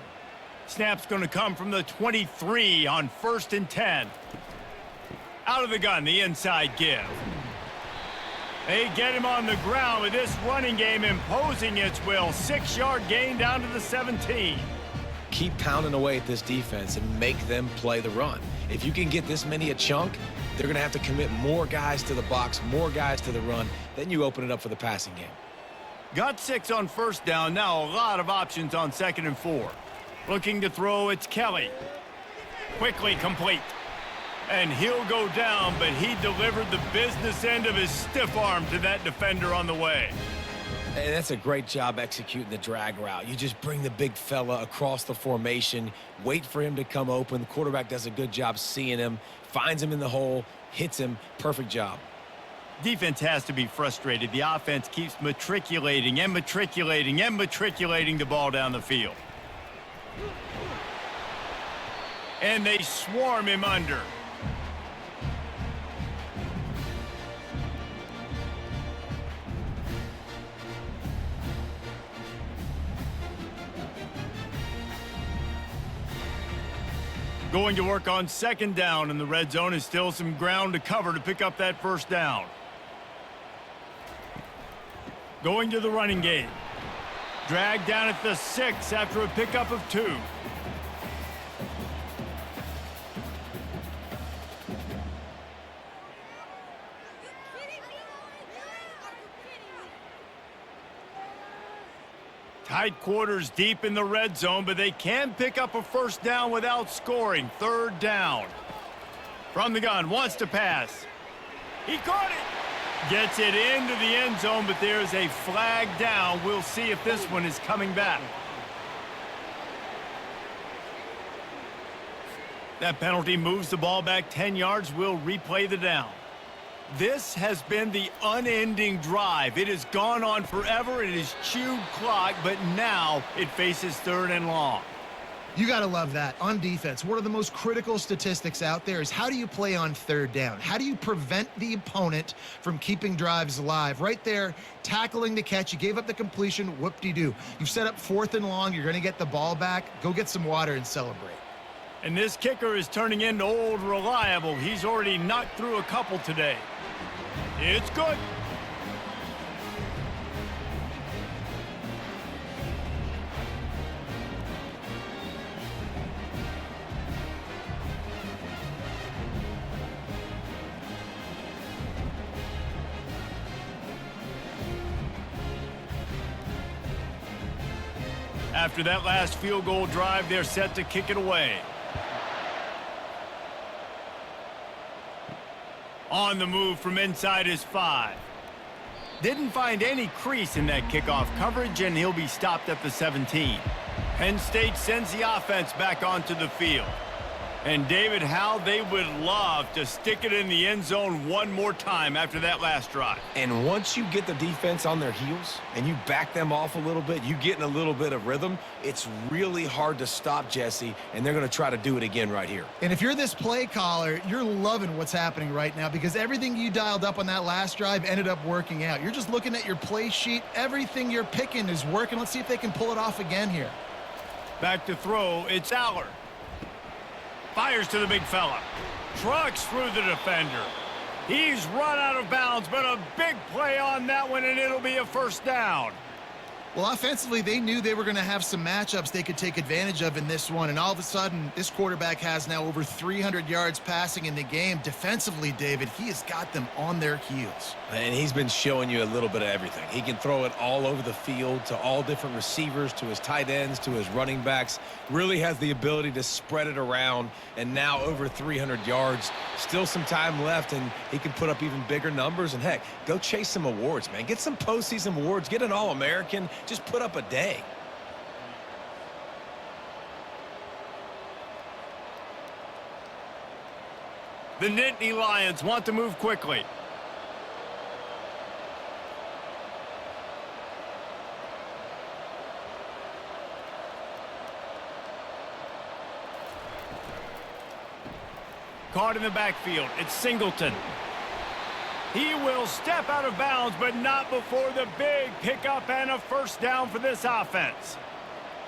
Snap's going to come from the 23 on 1st and 10. Out of the gun, the inside give. They get him on the ground with this running game imposing its will. 6-yard gain down to the 17. Keep pounding away at this defense and make them play the run. If you can get this many a chunk, they're going to have to commit more guys to the box, more guys to the run. Then you open it up for the passing game. Got 6 on 1st down. Now a lot of options on 2nd and 4. Looking to throw, it's Kelly. Quickly complete. And he'll go down, but he delivered the business end of his stiff arm to that defender on the way. And that's a great job executing the drag route. You just bring the big fella across the formation, wait for him to come open. The quarterback does a good job seeing him, finds him in the hole, hits him. Perfect job. Defense has to be frustrated. The offense keeps matriculating and matriculating and matriculating the ball down the field. And they swarm him under. Going to work on 2nd down, and the red zone is still some ground to cover to pick up that 1st down. Going to the running game. Dragged down at the 6 after a pickup of 2. Tight quarters deep in the red zone, but they can pick up a 1st down without scoring. 3rd down. From the gun, wants to pass. He caught it. Gets it into the end zone, but there's a flag down. We'll see if this one is coming back. That penalty moves the ball back 10 yards. We'll replay the down. This has been the unending drive. It has gone on forever. It has chewed clock, but now it faces 3rd and long. You got to love that. On defense, one of the most critical statistics out there is how do you play on 3rd down? How do you prevent the opponent from keeping drives alive? Right there, tackling the catch. You gave up the completion. Whoop-de-doo. You've set up 4th and long. You're going to get the ball back. Go get some water and celebrate. And this kicker is turning into old reliable. He's already knocked through a couple today. It's good. After that last field goal drive, they're set to kick it away. On the move from inside his 5. Didn't find any crease in that kickoff coverage, and he'll be stopped at the 17. Penn State sends the offense back onto the field. And David, how they would love to stick it in the end zone one more time after that last drive. And once you get the defense on their heels and you back them off a little bit, you get in a little bit of rhythm, it's really hard to stop, Jesse, and they're going to try to do it again right here. And if you're this play caller, you're loving what's happening right now because everything you dialed up on that last drive ended up working out. You're just looking at your play sheet. Everything you're picking is working. Let's see if they can pull it off again here. Back to throw, it's Aller. Fires to the big fella. Trucks through the defender. He's run out of bounds, but a big play on that one, and it'll be a 1st down. Well, offensively, they knew they were going to have some matchups they could take advantage of in this one, and all of a sudden, this quarterback has now over 300 yards passing in the game. Defensively, David, he has got them on their heels. And he's been showing you a little bit of everything. He can throw it all over the field to all different receivers, to his tight ends, to his running backs. Really has the ability to spread it around, and now over 300 yards. Still some time left, and he can put up even bigger numbers. And, heck, go chase some awards, man. Get some postseason awards. Get an All-American. Just put up a day. The Nittany Lions want to move quickly. Caught in the backfield. It's Singleton. He will step out of bounds, but not before the big pickup and a 1st down for this offense.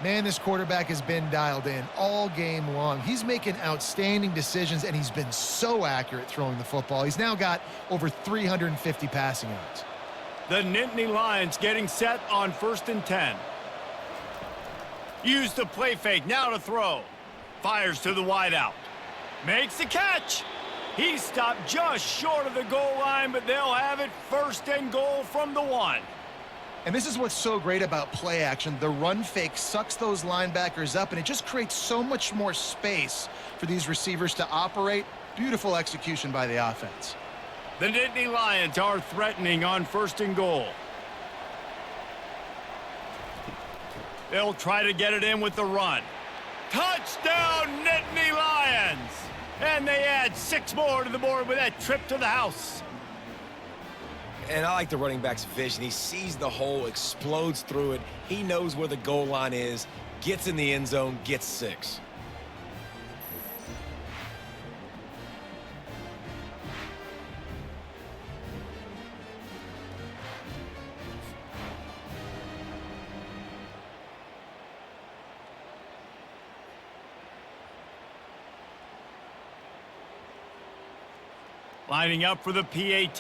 Man, this quarterback has been dialed in all game long. He's making outstanding decisions, and he's been so accurate throwing the football. He's now got over 350 passing yards. The Nittany Lions getting set on 1st and 10. Use the play fake, now to throw. Fires to the wideout. Makes the catch. He stopped just short of the goal line, but they'll have it 1st and goal from the 1. And this is what's so great about play action. The run fake sucks those linebackers up, and it just creates so much more space for these receivers to operate. Beautiful execution by the offense. The Nittany Lions are threatening on 1st and goal. They'll try to get it in with the run. Touchdown, Nittany Lions! And they add 6 more to the board with that trip to the house. And I like the running back's vision. He sees the hole, explodes through it. He knows where the goal line is, gets in the end zone, gets 6. Lining up for the PAT.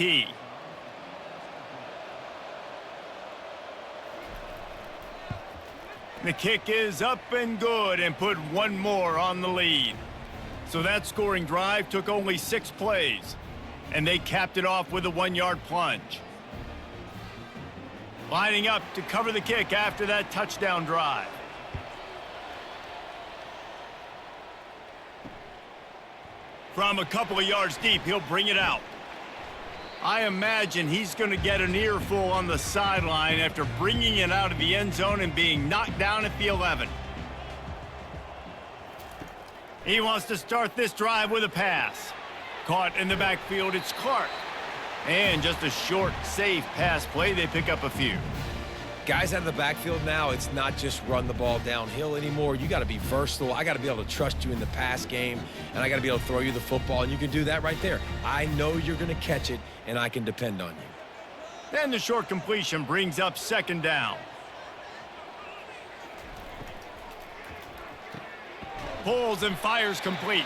The kick is up and good and put 1 more on the lead. So that scoring drive took only 6 plays, and they capped it off with a 1-yard plunge. Lining up to cover the kick after that touchdown drive. From a couple of yards deep, he'll bring it out. I imagine he's going to get an earful on the sideline after bringing it out of the end zone and being knocked down at the 11. He wants to start this drive with a pass. Caught in the backfield, it's Clark. And just a short, safe pass play, they pick up a few. Guys out of the backfield now, it's not just run the ball downhill anymore. You got to be versatile. I got to be able to trust you in the pass game, and I got to be able to throw you the football, and you can do that right there. I know you're going to catch it, and I can depend on you. And the short completion brings up second down. Pulls and fires complete.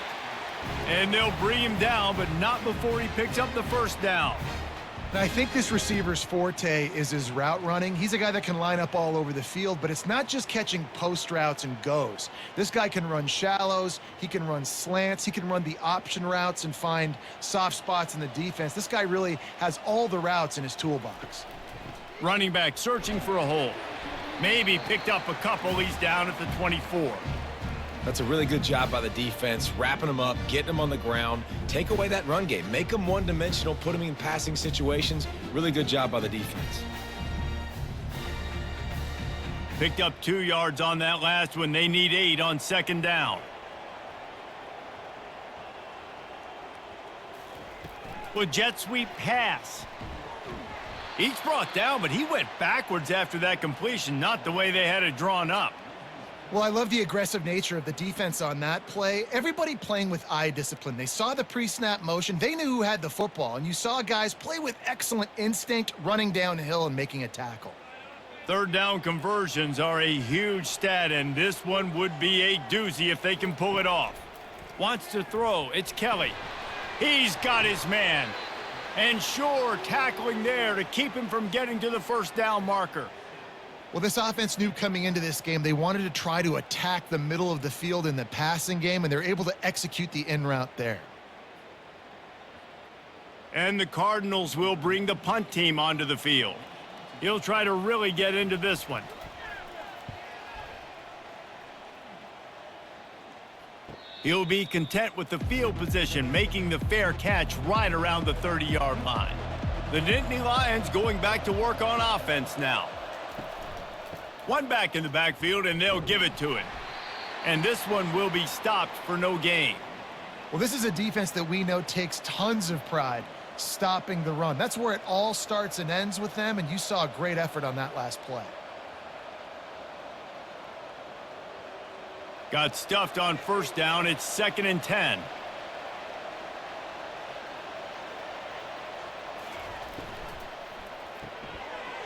And they'll bring him down, but not before he picks up the first down. Now, I think this receiver's forte is his route running. He's a guy that can line up all over the field, but it's not just catching post routes and goes. This guy can run shallows, he can run slants, he can run the option routes and find soft spots in the defense. This guy really has all the routes in his toolbox. Running back searching for a hole. Maybe picked up a couple. He's down at the 24. That's a really good job by the defense, wrapping them up, getting them on the ground. Take away that run game. Make them one-dimensional, put them in passing situations. Really good job by the defense. Picked up 2 yards on that last one. They need 8 on second down. With jet sweep pass. Each brought down, but he went backwards after that completion, not the way they had it drawn up. Well, I love the aggressive nature of the defense on that play. Everybody playing with eye discipline. They saw the pre-snap motion. They knew who had the football, and you saw guys play with excellent instinct, running downhill and making a tackle. Third down conversions are a huge stat, and this one would be a doozy if they can pull it off. Wants to throw. It's Kelly. He's got his man. And sure, tackling there to keep him from getting to the first down marker. Well, this offense knew coming into this game they wanted to try to attack the middle of the field in the passing game, and they're able to execute the in route there. And the Cardinals will bring the punt team onto the field. He'll try to really get into this one. He'll be content with the field position, making the fair catch right around the 30-yard line. The Nittany Lions going back to work on offense now. One back in the backfield, and they'll give it to him. And this one will be stopped for no gain. Well, this is a defense that we know takes tons of pride stopping the run. That's where it all starts and ends with them, and you saw a great effort on that last play. Got stuffed on first down. It's 2nd and 10.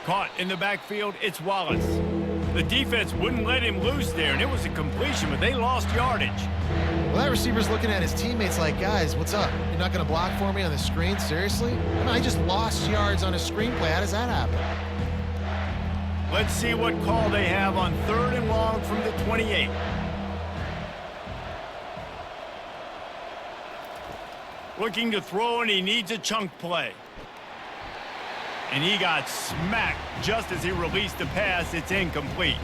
Caught in the backfield, it's Wallace. The defense wouldn't let him loose there, and it was a completion, but they lost yardage. Well, that receiver's looking at his teammates like, guys, what's up? You're not going to block for me on the screen? Seriously? I just lost yards on a screenplay. How does that happen? Let's see what call they have on 3rd and long from the 28. Looking to throw, and he needs a chunk play. And he got smacked just as he released the pass. It's incomplete.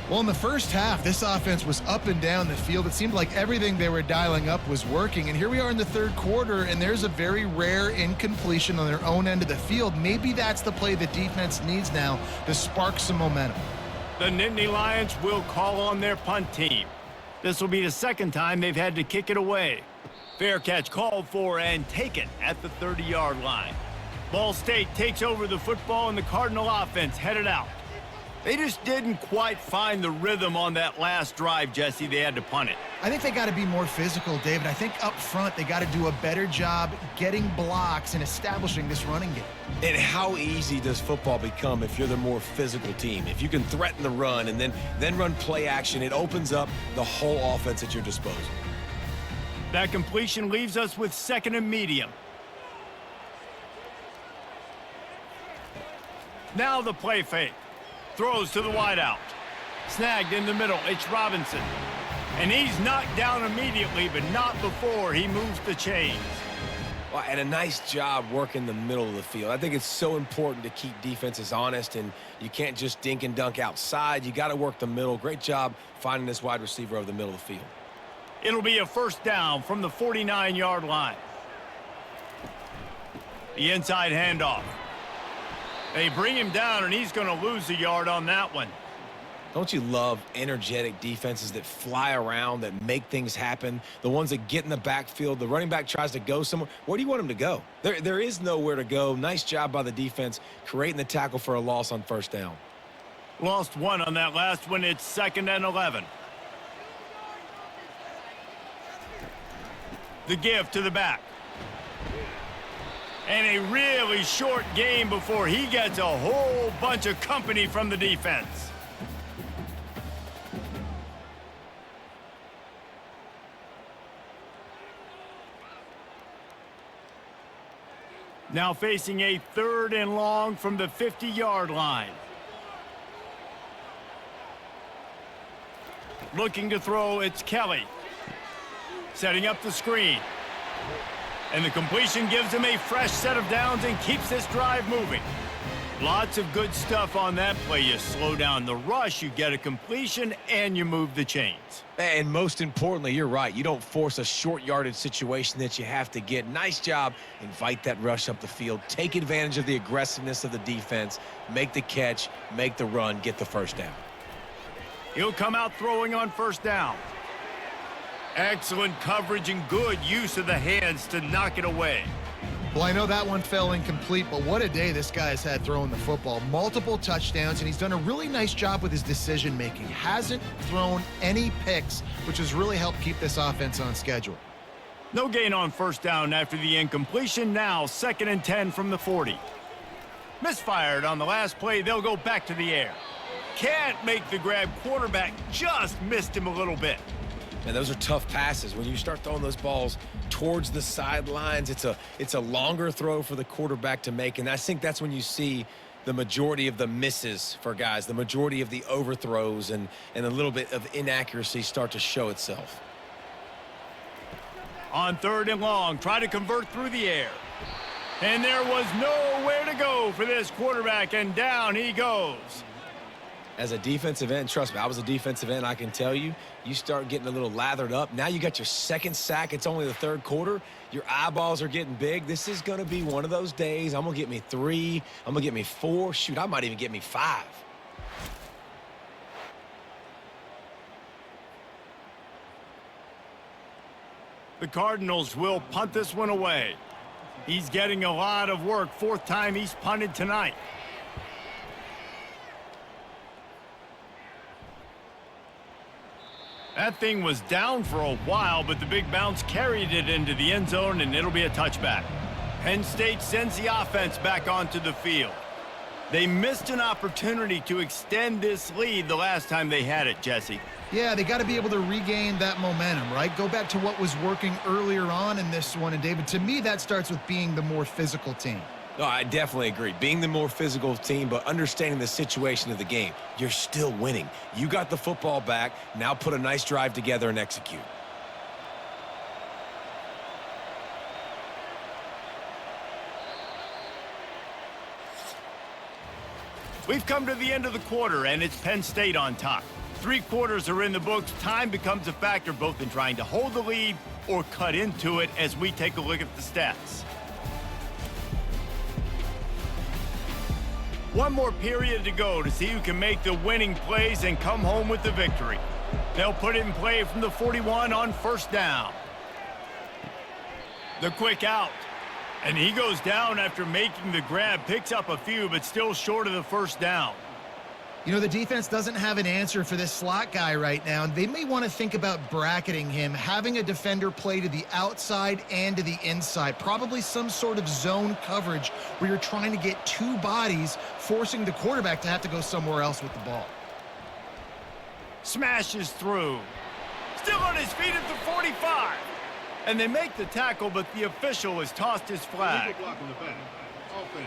Well, in the first half, this offense was up and down the field. It seemed like everything they were dialing up was working. And here we are in the third quarter, and there's a very rare incompletion on their own end of the field. Maybe that's the play the defense needs now to spark some momentum. The Nittany Lions will call on their punt team. This will be the second time they've had to kick it away. Fair catch called for and taken at the 30-yard line. Ball State takes over the football, and the Cardinal offense headed out. They just didn't quite find the rhythm on that last drive, Jesse. They had to punt it. I think they got to be more physical, David. I think up front they got to do a better job getting blocks and establishing this running game. And how easy does football become if you're the more physical team? If you can threaten the run and then run play action, it opens up the whole offense at your disposal. That completion leaves us with 2nd and medium. Now the play fake. Throws to the wideout. Snagged in the middle. It's Robinson. And he's knocked down immediately, but not before he moves the chains. Well, and a nice job working the middle of the field. I think it's so important to keep defenses honest, and you can't just dink and dunk outside. You got to work the middle. Great job finding this wide receiver over the middle of the field. It'll be a first down from the 49-yard line. The inside handoff. They bring him down, and he's going to lose a yard on that one. Don't you love energetic defenses that fly around, that make things happen? The ones that get in the backfield. The running back tries to go somewhere. Where do you want him to go? There is nowhere to go. Nice job by the defense creating the tackle for a loss on first down. Lost one on that last one. It's 2nd and 11. The give to the back. And a really short game before he gets a whole bunch of company from the defense. Now facing a 3rd and long from the 50-yard line. Looking to throw, it's Kelly. Setting up the screen. And the completion gives him a fresh set of downs and keeps this drive moving. Lots of good stuff on that play. You slow down the rush, you get a completion, and you move the chains. And most importantly, you're right. You don't force a short yardage situation that you have to get. Nice job. Invite that rush up the field. Take advantage of the aggressiveness of the defense. Make the catch, make the run, get the first down. He'll come out throwing on first down. Excellent coverage and good use of the hands to knock it away. Well, I know that one fell incomplete, but what a day this guy's had throwing the football. Multiple touchdowns, and he's done a really nice job with his decision-making. Hasn't thrown any picks, which has really helped keep this offense on schedule. No gain on first down after the incompletion. Now 2nd and 10 from the 40. Misfired on the last play. They'll go back to the air. Can't make the grab. Quarterback just missed him a little bit. And those are tough passes. When you start throwing those balls towards the sidelines, it's a longer throw for the quarterback to make. And I think that's when you see the majority of the misses for guys, the majority of the overthrows and a little bit of inaccuracy start to show itself. On 3rd and long, try to convert through the air. And there was nowhere to go for this quarterback, and down he goes. As a defensive end, trust me, I was a defensive end, I can tell you, you start getting a little lathered up. Now you got your 2nd sack. It's only the 3rd quarter. Your eyeballs are getting big. This is going to be one of those days. I'm going to get me 3. I'm going to get me 4. Shoot, I might even get me 5. The Cardinals will punt this one away. He's getting a lot of work. 4th time he's punted tonight. That thing was down for a while, but the big bounce carried it into the end zone, and it'll be a touchback. Penn State sends the offense back onto the field. They missed an opportunity to extend this lead the last time they had it, Jesse. Yeah, they got to be able to regain that momentum, right? Go back to what was working earlier on in this one. And, David, to me, that starts with being the more physical team. No, I definitely agree. Being the more physical team, but understanding the situation of the game. You're still winning. You got the football back. Now put a nice drive together and execute. We've come to the end of the quarter, and it's Penn State on top. 3 quarters are in the books. Time becomes a factor both in trying to hold the lead or cut into it as we take a look at the stats. One more period to go to see who can make the winning plays and come home with the victory. They'll put it in play from the 41 on first down. The quick out. And he goes down after making the grab. Picks up a few, but still short of the first down. You know, the defense doesn't have an answer for this slot guy right now. They may want to think about bracketing him, having a defender play to the outside and to the inside. Probably some sort of zone coverage where you're trying to get 2 bodies, forcing the quarterback to have to go somewhere else with the ball. Smashes through. Still on his feet at the 45. And they make the tackle, but the official has tossed his flag. Legal block in the back. Offense.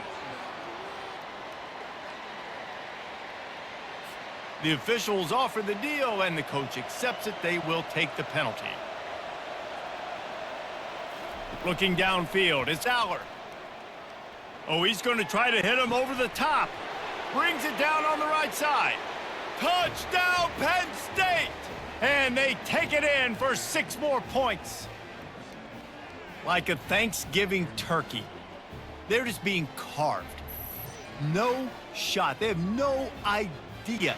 The officials offer the deal, and the coach accepts it. They will take the penalty. Looking downfield, it's Aller. Oh, he's going to try to hit him over the top. Brings it down on the right side. Touchdown, Penn State! And they take it in for 6 more points. Like a Thanksgiving turkey. They're just being carved. No shot. They have no idea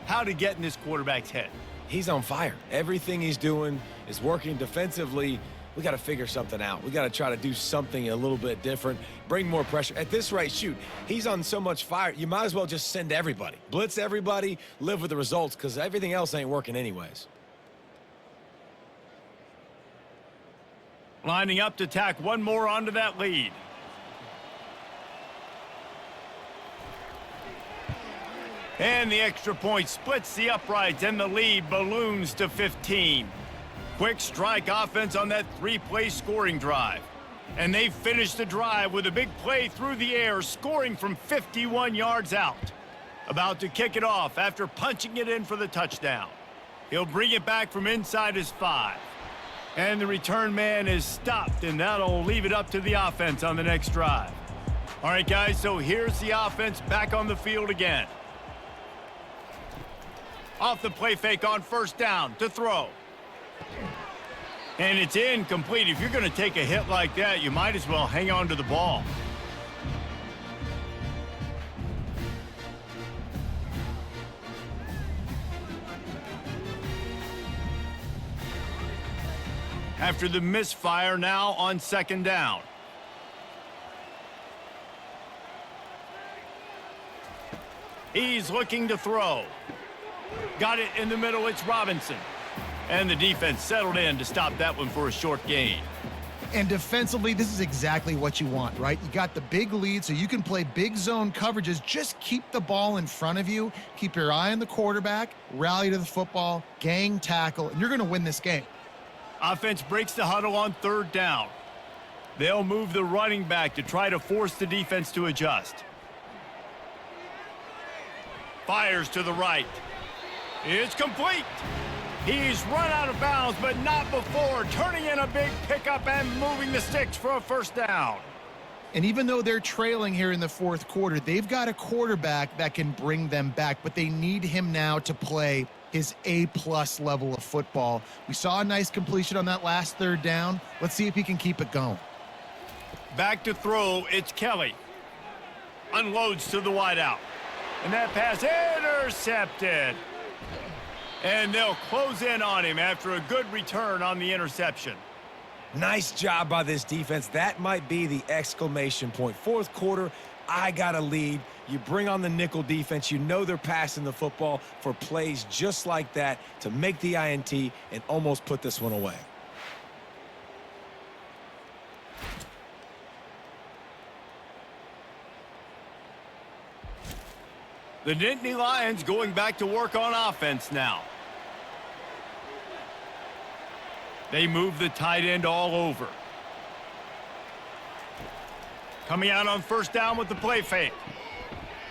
how to get in this quarterback's head. He's on fire. Everything he's doing is working defensively. We got to figure something out. We got to try to do something a little bit different, bring more pressure. At this rate, shoot, he's on so much fire, you might as well just send everybody. Blitz everybody, live with the results, because everything else ain't working anyways. Lining up to tack one more onto that lead. And the extra point splits the uprights, and the lead balloons to 15. Quick strike offense on that three-play scoring drive. And they finish the drive with a big play through the air, scoring from 51 yards out. About to kick it off after punching it in for the touchdown. He'll bring it back from inside his 5. And the return man is stopped, and that'll leave it up to the offense on the next drive. All right, guys, so here's the offense back on the field again. Off the play fake on first down to throw. And it's incomplete. If you're going to take a hit like that, you might as well hang on to the ball. After the misfire, now on second down. He's looking to throw. Got it in the middle, it's Robinson. And the defense settled in to stop that one for a short gain. And defensively, this is exactly what you want, right? You got the big lead, so you can play big zone coverages. Just keep the ball in front of you. Keep your eye on the quarterback, rally to the football, gang tackle, and you're going to win this game. Offense breaks the huddle on third down. They'll move the running back to try to force the defense to adjust. Fires to the right. It's complete. He's run out of bounds, but not before turning in a big pickup and moving the sticks for a first down. And even though they're trailing here in the fourth quarter, they've got a quarterback that can bring them back, but they need him now to play his A-plus level of football. We saw a nice completion on that last third down. Let's see if he can keep it going. Back to throw, it's Kelly. Unloads to the wideout. And that pass intercepted. And they'll close in on him after a good return on the interception. Nice job by this defense. That might be the exclamation point. Fourth quarter, I got a lead. You bring on the nickel defense. You know they're passing the football for plays just like that to make the INT and almost put this one away. The Nittany Lions going back to work on offense now. They move the tight end all over. Coming out on first down with the play fake.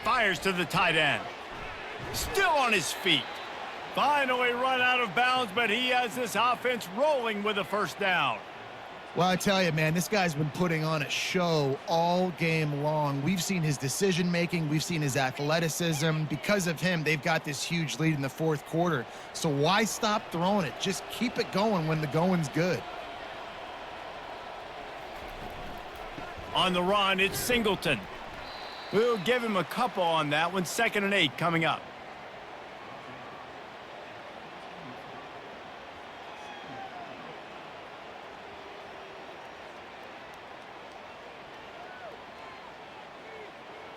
Fires to the tight end. Still on his feet. Finally run out of bounds, but he has this offense rolling with a first down. Well, I tell you, man, this guy's been putting on a show all game long. We've seen his decision-making. We've seen his athleticism. Because of him, they've got this huge lead in the fourth quarter. So why stop throwing it? Just keep it going when the going's good. On the run, it's Singleton. We'll give him a couple on that one. 2nd and 8 coming up.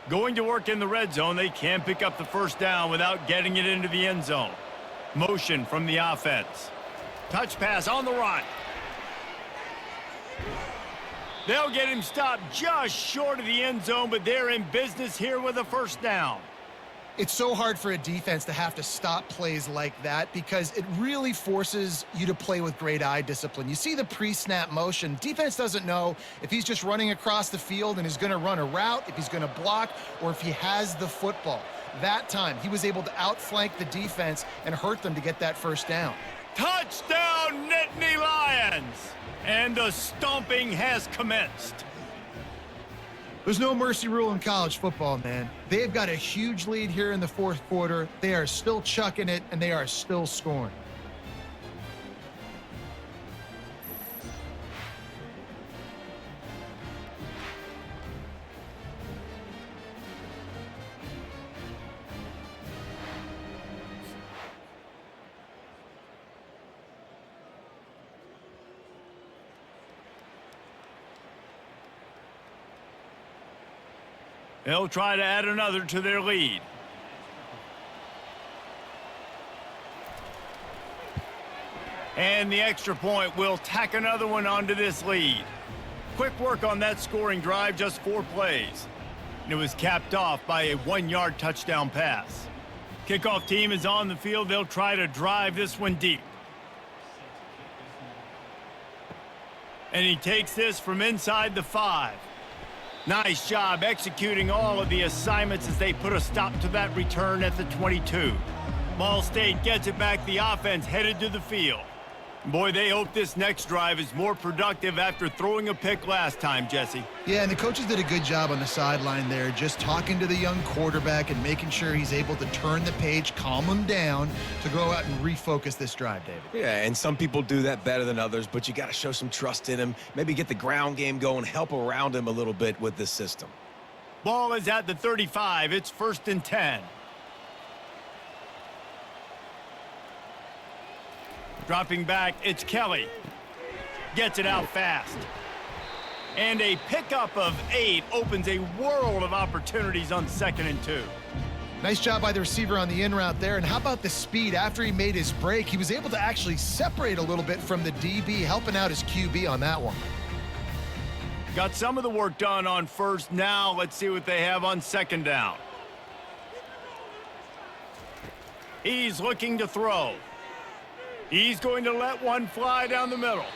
Going to work in the red zone. They can't pick up the first down without getting it into the end zone. Motion from the offense. Touch pass on the run. They'll get him stopped just short of the end zone, but they're in business here with a first down. It's so hard for a defense to have to stop plays like that because it really forces you to play with great eye discipline. You see the pre-snap motion. Defense doesn't know if he's just running across the field and is going to run a route, if he's going to block, or if he has the football. That time, he was able to outflank the defense and hurt them to get that first down. Touchdown, Nittany Lions! And the stomping has commenced. There's no mercy rule in college football, man. They've got a huge lead here in the fourth quarter. They are still chucking it, and they are still scoring. They'll try to add another to their lead. And the extra point will tack another one onto this lead. Quick work on that scoring drive, just 4 plays. And it was capped off by a 1-yard touchdown pass. Kickoff team is on the field. They'll try to drive this one deep. And he takes this from inside the 5. Nice job executing all of the assignments as they put a stop to that return at the 22. Ball State gets it back. The offense headed to the field. Boy, they hope this next drive is more productive after throwing a pick last time, Jesse. Yeah, and the coaches did a good job on the sideline there, just talking to the young quarterback and making sure he's able to turn the page, calm him down to go out and refocus this drive, David. Yeah, and some people do that better than others, but you got to show some trust in him. Maybe get the ground game going, help around him a little bit with this system. Ball is at the 35. It's 1st and 10. Dropping back, it's Kelly. Gets it out fast. And a pickup of 8 opens a world of opportunities on 2nd and 2. Nice job by the receiver on the in route there. And how about the speed? After he made his break, he was able to actually separate a little bit from the DB, helping out his QB on that one. Got some of the work done on 1st. Now let's see what they have on 2nd down. He's looking to throw. He's going to let one fly down the middle.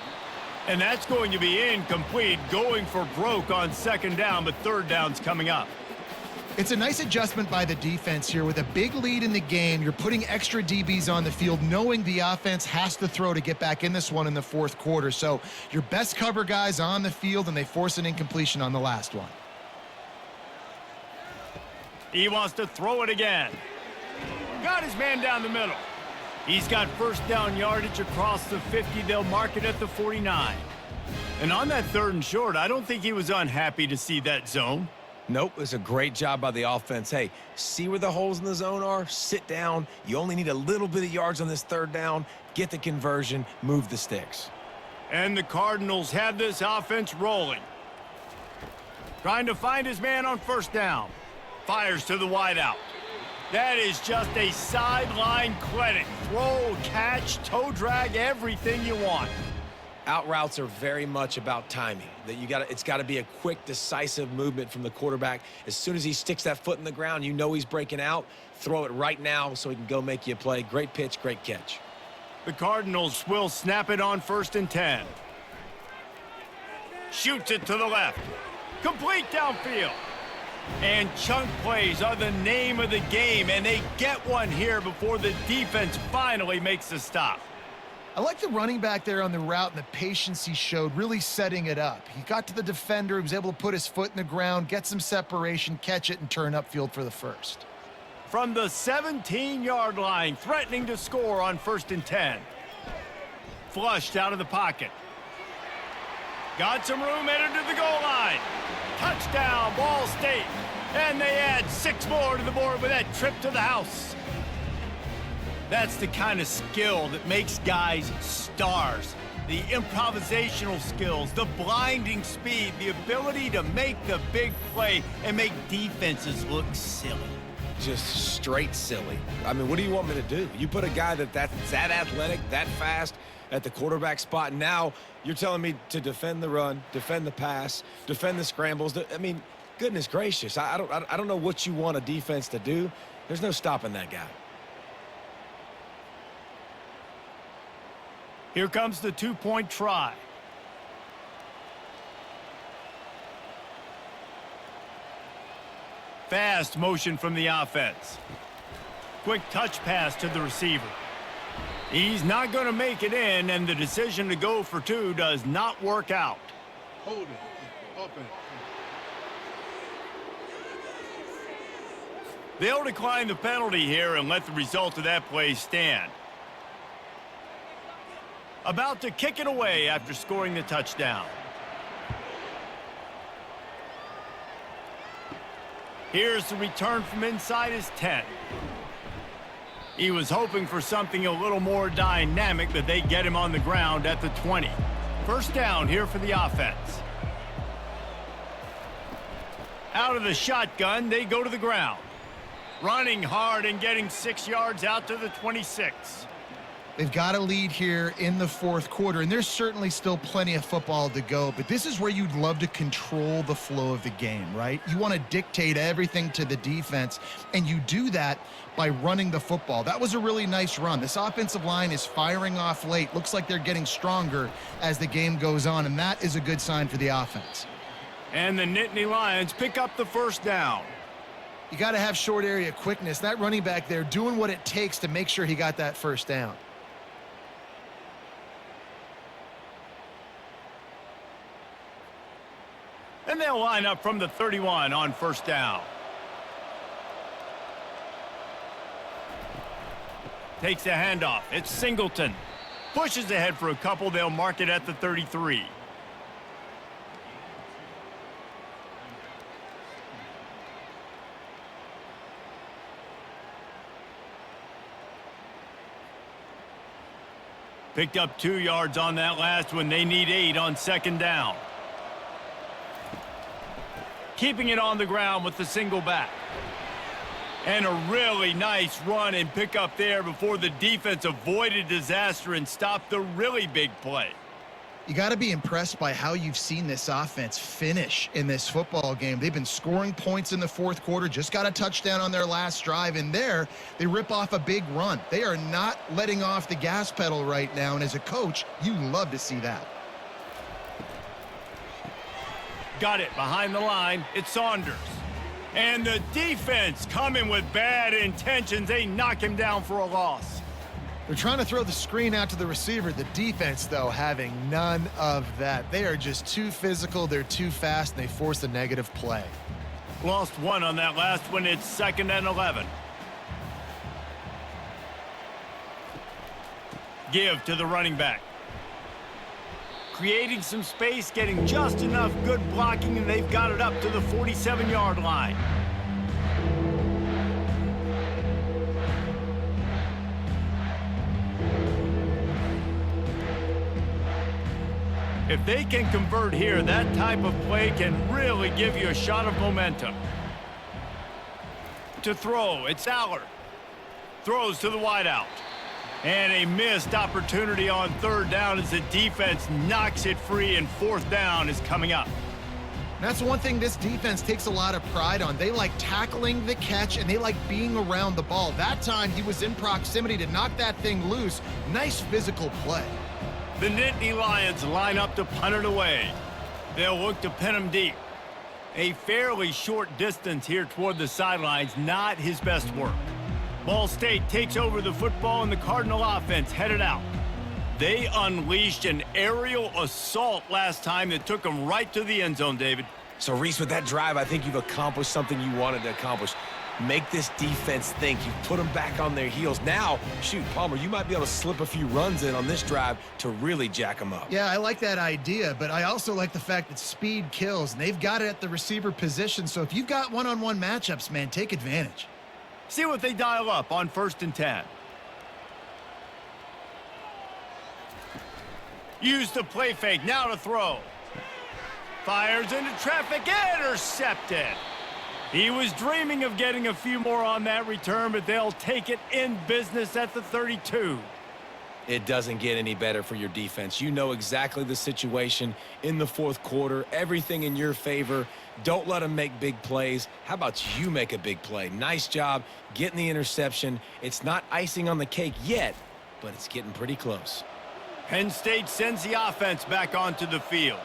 And that's going to be incomplete, going for broke on 2nd down, but 3rd down's coming up. It's a nice adjustment by the defense here. With a big lead in the game, you're putting extra DBs on the field, knowing the offense has to throw to get back in this one in the 4th quarter. So your best cover guys on the field, and they force an incompletion on the last one. He wants to throw it again. Got his man down the middle. He's got 1st down yardage across the 50. They'll mark it at the 49. And on that 3rd and short, I don't think he was unhappy to see that zone. Nope, it's a great job by the offense. Hey, see where the holes in the zone are? Sit down. You only need a little bit of yards on this 3rd down. Get the conversion. Move the sticks. And the Cardinals have this offense rolling. Trying to find his man on 1st down. Fires to the wideout. That is just a sideline clinic. Throw, catch, toe drag, everything you want. Out routes are very much about timing. It's got to be a quick, decisive movement from the quarterback. As soon as he sticks that foot in the ground, you know he's breaking out. Throw it right now so he can go make you a play. Great pitch, great catch. The Cardinals will snap it on 1st and 10. Shoots it to the left. Complete downfield. And chunk plays are the name of the game, and they get one here before the defense finally makes the stop. I like the running back there on the route and the patience he showed, really setting it up. He got to the defender, he was able to put his foot in the ground, get some separation, catch it, and turn upfield for the 1st. From the 17-yard line, threatening to score on 1st and 10. Flushed out of the pocket. Got some room, headed to the goal line. Touchdown, Ball State. And they add 6 more to the board with that trip to the house. That's the kind of skill that makes guys stars. The improvisational skills, the blinding speed, the ability to make the big play and make defenses look silly. Just straight silly. I mean, what do you want me to do? You put a guy that's that athletic, that fast at the quarterback spot. Now you're telling me to defend the run, defend the pass, defend the scrambles. I mean, goodness gracious. I don't know what you want a defense to do. There's no stopping that guy. Here comes the 2-point try. Fast motion from the offense. Quick touch pass to the receiver. He's not going to make it in, and the decision to go for 2 does not work out. Holding. Offense. They'll decline the penalty here and let the result of that play stand. About to kick it away after scoring the touchdown. Here's the return from inside his 10. He was hoping for something a little more dynamic, but they get him on the ground at the 20. 1st down here for the offense. Out of the shotgun, they go to the ground. Running hard and getting 6 yards out to the 26. They've got a lead here in the fourth quarter, and there's certainly still plenty of football to go, but this is where you'd love to control the flow of the game, right? You want to dictate everything to the defense, and you do that by running the football. That was a really nice run. This offensive line is firing off late. Looks like they're getting stronger as the game goes on, and that is a good sign for the offense. And the Nittany Lions pick up the first down. You got to have short area quickness. That running back there doing what it takes to make sure he got that first down. And they'll line up from the 31 on first down. Takes a handoff. It's Singleton. Pushes ahead for a couple. They'll mark it at the 33. Picked up 2 yards on that last one. They need 8 on second down. Keeping it on the ground with the single back. And a really nice run and pick up there before the defense avoided disaster and stopped the really big play. You got to be impressed by how you've seen this offense finish in this football game. They've been scoring points in the fourth quarter, just got a touchdown on their last drive, and there they rip off a big run. They are not letting off the gas pedal right now, and as a coach, you love to see that. Got it behind the line. It's Saunders. And the defense coming with bad intentions. They knock him down for a loss. They're trying to throw the screen out to the receiver. The defense, though, having none of that. They are just too physical. They're too fast, and they force a negative play. Lost 1 on that last one. It's 2nd and 11. Give to the running back. Creating some space, getting just enough good blocking, and they've got it up to the 47-yard line. If they can convert here, that type of play can really give you a shot of momentum. To throw, it's Allard. Throws to the wideout. And a missed opportunity on third down as the defense knocks it free, and fourth down is coming up. That's one thing this defense takes a lot of pride on. They like tackling the catch, and they like being around the ball. That time, he was in proximity to knock that thing loose. Nice physical play. The Nittany Lions line up to punt it away. They'll look to pin him deep. A fairly short distance here toward the sidelines, not his best work. Ball State takes over the football, and the Cardinal offense headed out. They unleashed an aerial assault last time that took them right to the end zone, David. So, Reese, with that drive, I think you've accomplished something you wanted to accomplish. Make this defense think. You've put them back on their heels. Now, shoot, Palmer, you might be able to slip a few runs in on this drive to really jack them up. Yeah, I like that idea, but I also like the fact that speed kills, and they've got it at the receiver position. So if you've got one-on-one matchups, man, take advantage. See what they dial up on 1st and 10. Use the play fake, now to throw. Fires into traffic, intercepted. He was dreaming of getting a few more on that return, but they'll take it in business at the 32. It doesn't get any better for your defense. You know exactly the situation in the fourth quarter, everything in your favor. Don't let them make big plays. How about you make a big play? Nice job getting the interception. It's not icing on the cake yet, but it's getting pretty close. Penn State sends the offense back onto the field.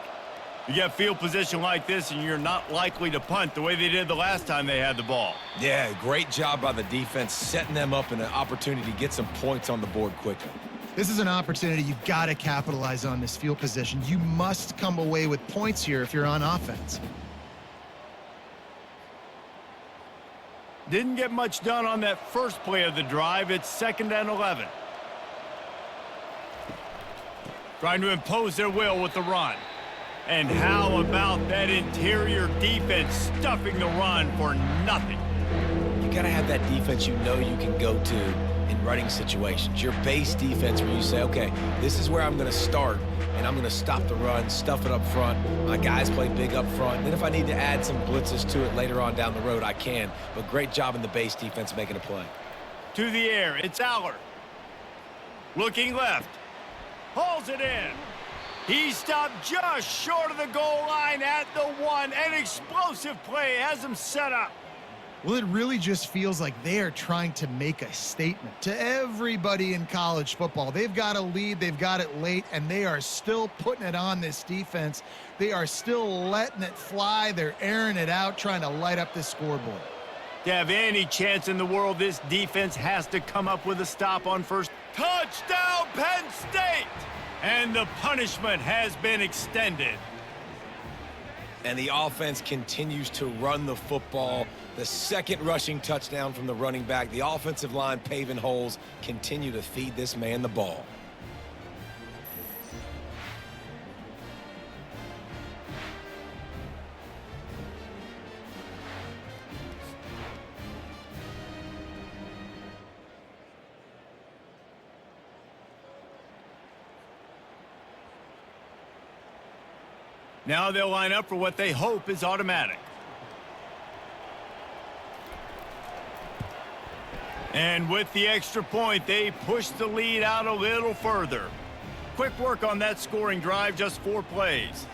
You get field position like this, and you're not likely to punt the way they did the last time they had the ball. Yeah, great job by the defense, setting them up in an opportunity to get some points on the board quickly. This is an opportunity you've got to capitalize on, this field position. You must come away with points here if you're on offense. Didn't get much done on that first play of the drive. It's 2nd and 11. Trying to impose their will with the run. And how about that interior defense stuffing the run for nothing? You got to have that defense you know you can go to in running situations. Your base defense where you say, okay, this is where I'm going to start, and I'm going to stop the run, stuff it up front. My guys play big up front. Then if I need to add some blitzes to it later on down the road, I can. But great job in the base defense making a play. To the air, it's Aller. Looking left. Hauls it in. He stopped just short of the goal line at the 1. An explosive play has him set up. Well, it really just feels like they are trying to make a statement to everybody in college football. They've got a lead, they've got it late, and they are still putting it on this defense. They are still letting it fly. They're airing it out, trying to light up this scoreboard. To have any chance in the world, this defense has to come up with a stop on first. Touchdown, Penn State! And the punishment has been extended. And the offense continues to run the football. The second rushing touchdown from the running back. The offensive line paving holes. Continue to feed this man the ball. Now they'll line up for what they hope is automatic. And with the extra point, they push the lead out a little further. Quick work on that scoring drive, just 4 plays.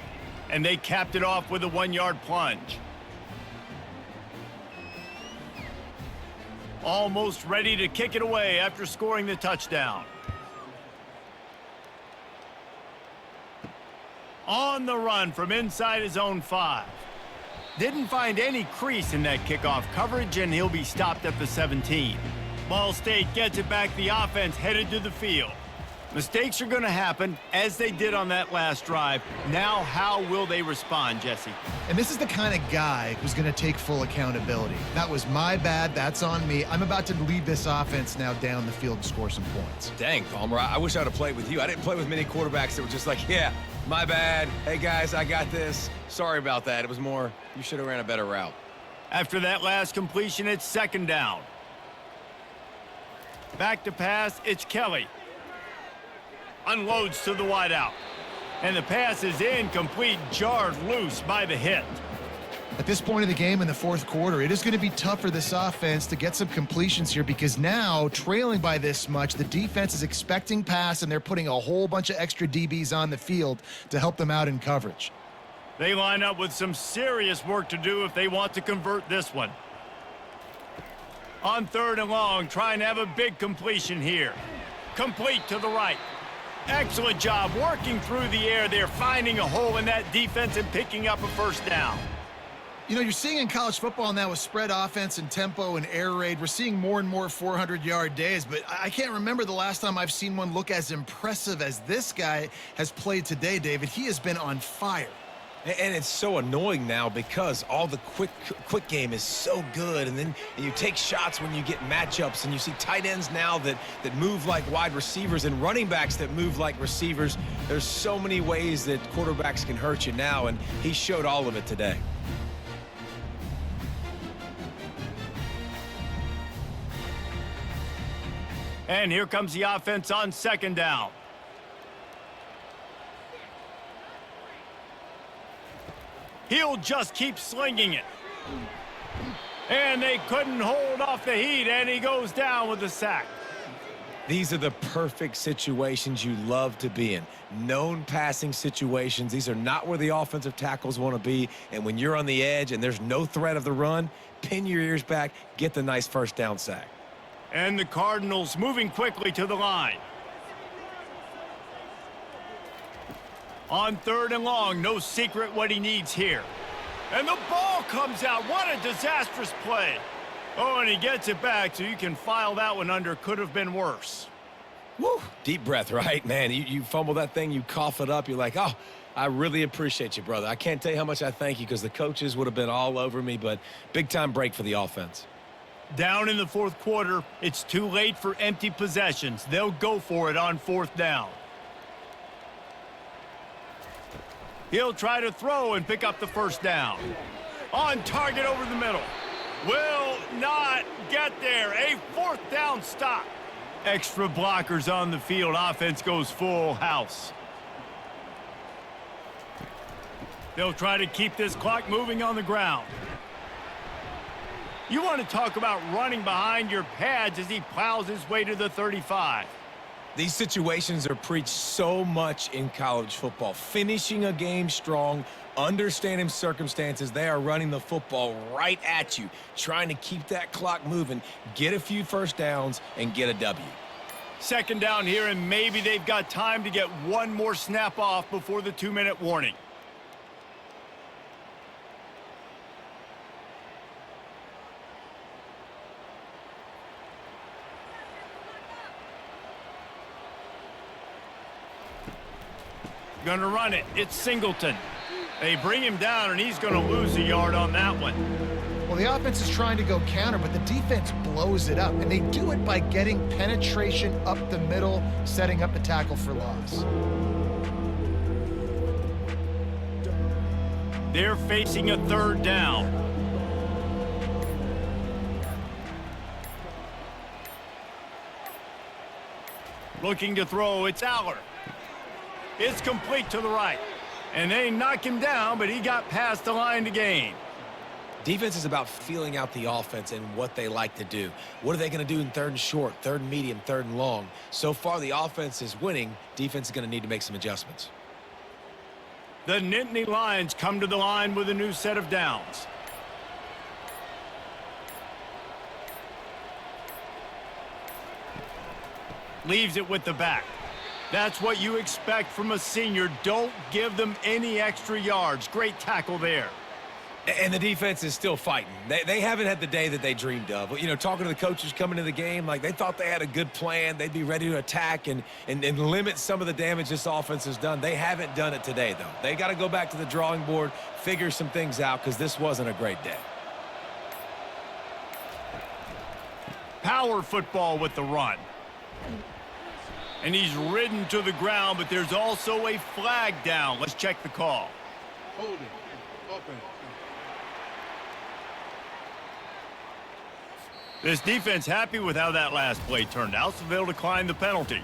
And they capped it off with a 1-yard plunge. Almost ready to kick it away after scoring the touchdown. On the run from inside his own 5. Didn't find any crease in that kickoff coverage, and he'll be stopped at the 17. Ball State gets it back. The offense headed to the field. Mistakes are going to happen, as they did on that last drive. Now, how will they respond, Jesse? And this is the kind of guy who's going to take full accountability. That was my bad. That's on me. I'm about to lead this offense now down the field and score some points. Dang, Palmer, I wish I'd have played with you. I didn't play with many quarterbacks that were just like, yeah, my bad. Hey, guys, I got this. Sorry about that. It was more, you should have ran a better route. After that last completion, it's 2nd down. Back to pass, it's Kelly. Unloads to the wideout. And the pass is incomplete, jarred loose by the hit. At this point of the game in the 4th quarter, it is going to be tough for this offense to get some completions here because now, trailing by this much, the defense is expecting pass, and they're putting a whole bunch of extra DBs on the field to help them out in coverage. They line up with some serious work to do if they want to convert this one. On 3rd and long, trying to have a big completion here. Complete to the right. Excellent job working through the air there, finding a hole in that defense and picking up a 1st down. You know, you're seeing in college football now with spread offense and tempo and air raid, we're seeing more and more 400-yard days, but I can't remember the last time I've seen one look as impressive as this guy has played today, David. He has been on fire. And it's so annoying now because all the quick game is so good, and then you take shots when you get matchups, and you see tight ends now that move like wide receivers and running backs that move like receivers. There's so many ways that quarterbacks can hurt you now, and he showed all of it today. And here comes the offense on 2nd down. He'll just keep slinging it. And they couldn't hold off the heat, and he goes down with a sack. These are the perfect situations you love to be in. Known passing situations. These are not where the offensive tackles want to be. And when you're on the edge and there's no threat of the run, pin your ears back, get the nice 1st down sack. And the Cardinals moving quickly to the line. On 3rd and long, no secret what he needs here. And the ball comes out. What a disastrous play. Oh, and he gets it back, so you can file that one under. Could have been worse. Woo! Deep breath, right? Man, you fumble that thing, you cough it up. You're like, oh, I really appreciate you, brother. I can't tell you how much I thank you because the coaches would have been all over me, but big-time break for the offense. Down in the 4th quarter, it's too late for empty possessions. They'll go for it on 4th down. He'll try to throw and pick up the 1st down. On target over the middle. Will not get there. A 4th down stop. Extra blockers on the field. Offense goes full house. They'll try to keep this clock moving on the ground. You want to talk about running behind your pads as he plows his way to the 35. These situations are preached so much in college football. Finishing a game strong, understanding circumstances. They are running the football right at you, trying to keep that clock moving, get a few first downs, and get a W. Second down here, and maybe they've got time to get one more snap off before the 2-minute warning. Gonna run it. It's Singleton. They bring him down, and he's going to lose a yard on that one. Well, the offense is trying to go counter, but the defense blows it up, and they do it by getting penetration up the middle, setting up the tackle for loss. They're facing a third down. Looking to throw, it's Aller. It's complete to the right. And they knock him down, but he got past the line to gain. Defense is about feeling out the offense and what they like to do. What are they going to do in third and short, third and medium, third and long? So far, the offense is winning. Defense is going to need to make some adjustments. The Nittany Lions come to the line with a new set of downs. Leaves it with the back. That's what you expect from a senior. Don't give them any extra yards. Great tackle there. And the defense is still fighting. They haven't had the day that they dreamed of. You know, talking to the coaches coming into the game, like they thought they had a good plan. They'd be ready to attack and limit some of the damage this offense has done. They haven't done it today, though. They got to go back to the drawing board, figure some things out, because this wasn't a great day. Power football with the run. And he's ridden to the ground, but there's also a flag down. Let's check the call. Holding. Offense. This defense happy with how that last play turned out, so they'll decline the penalty.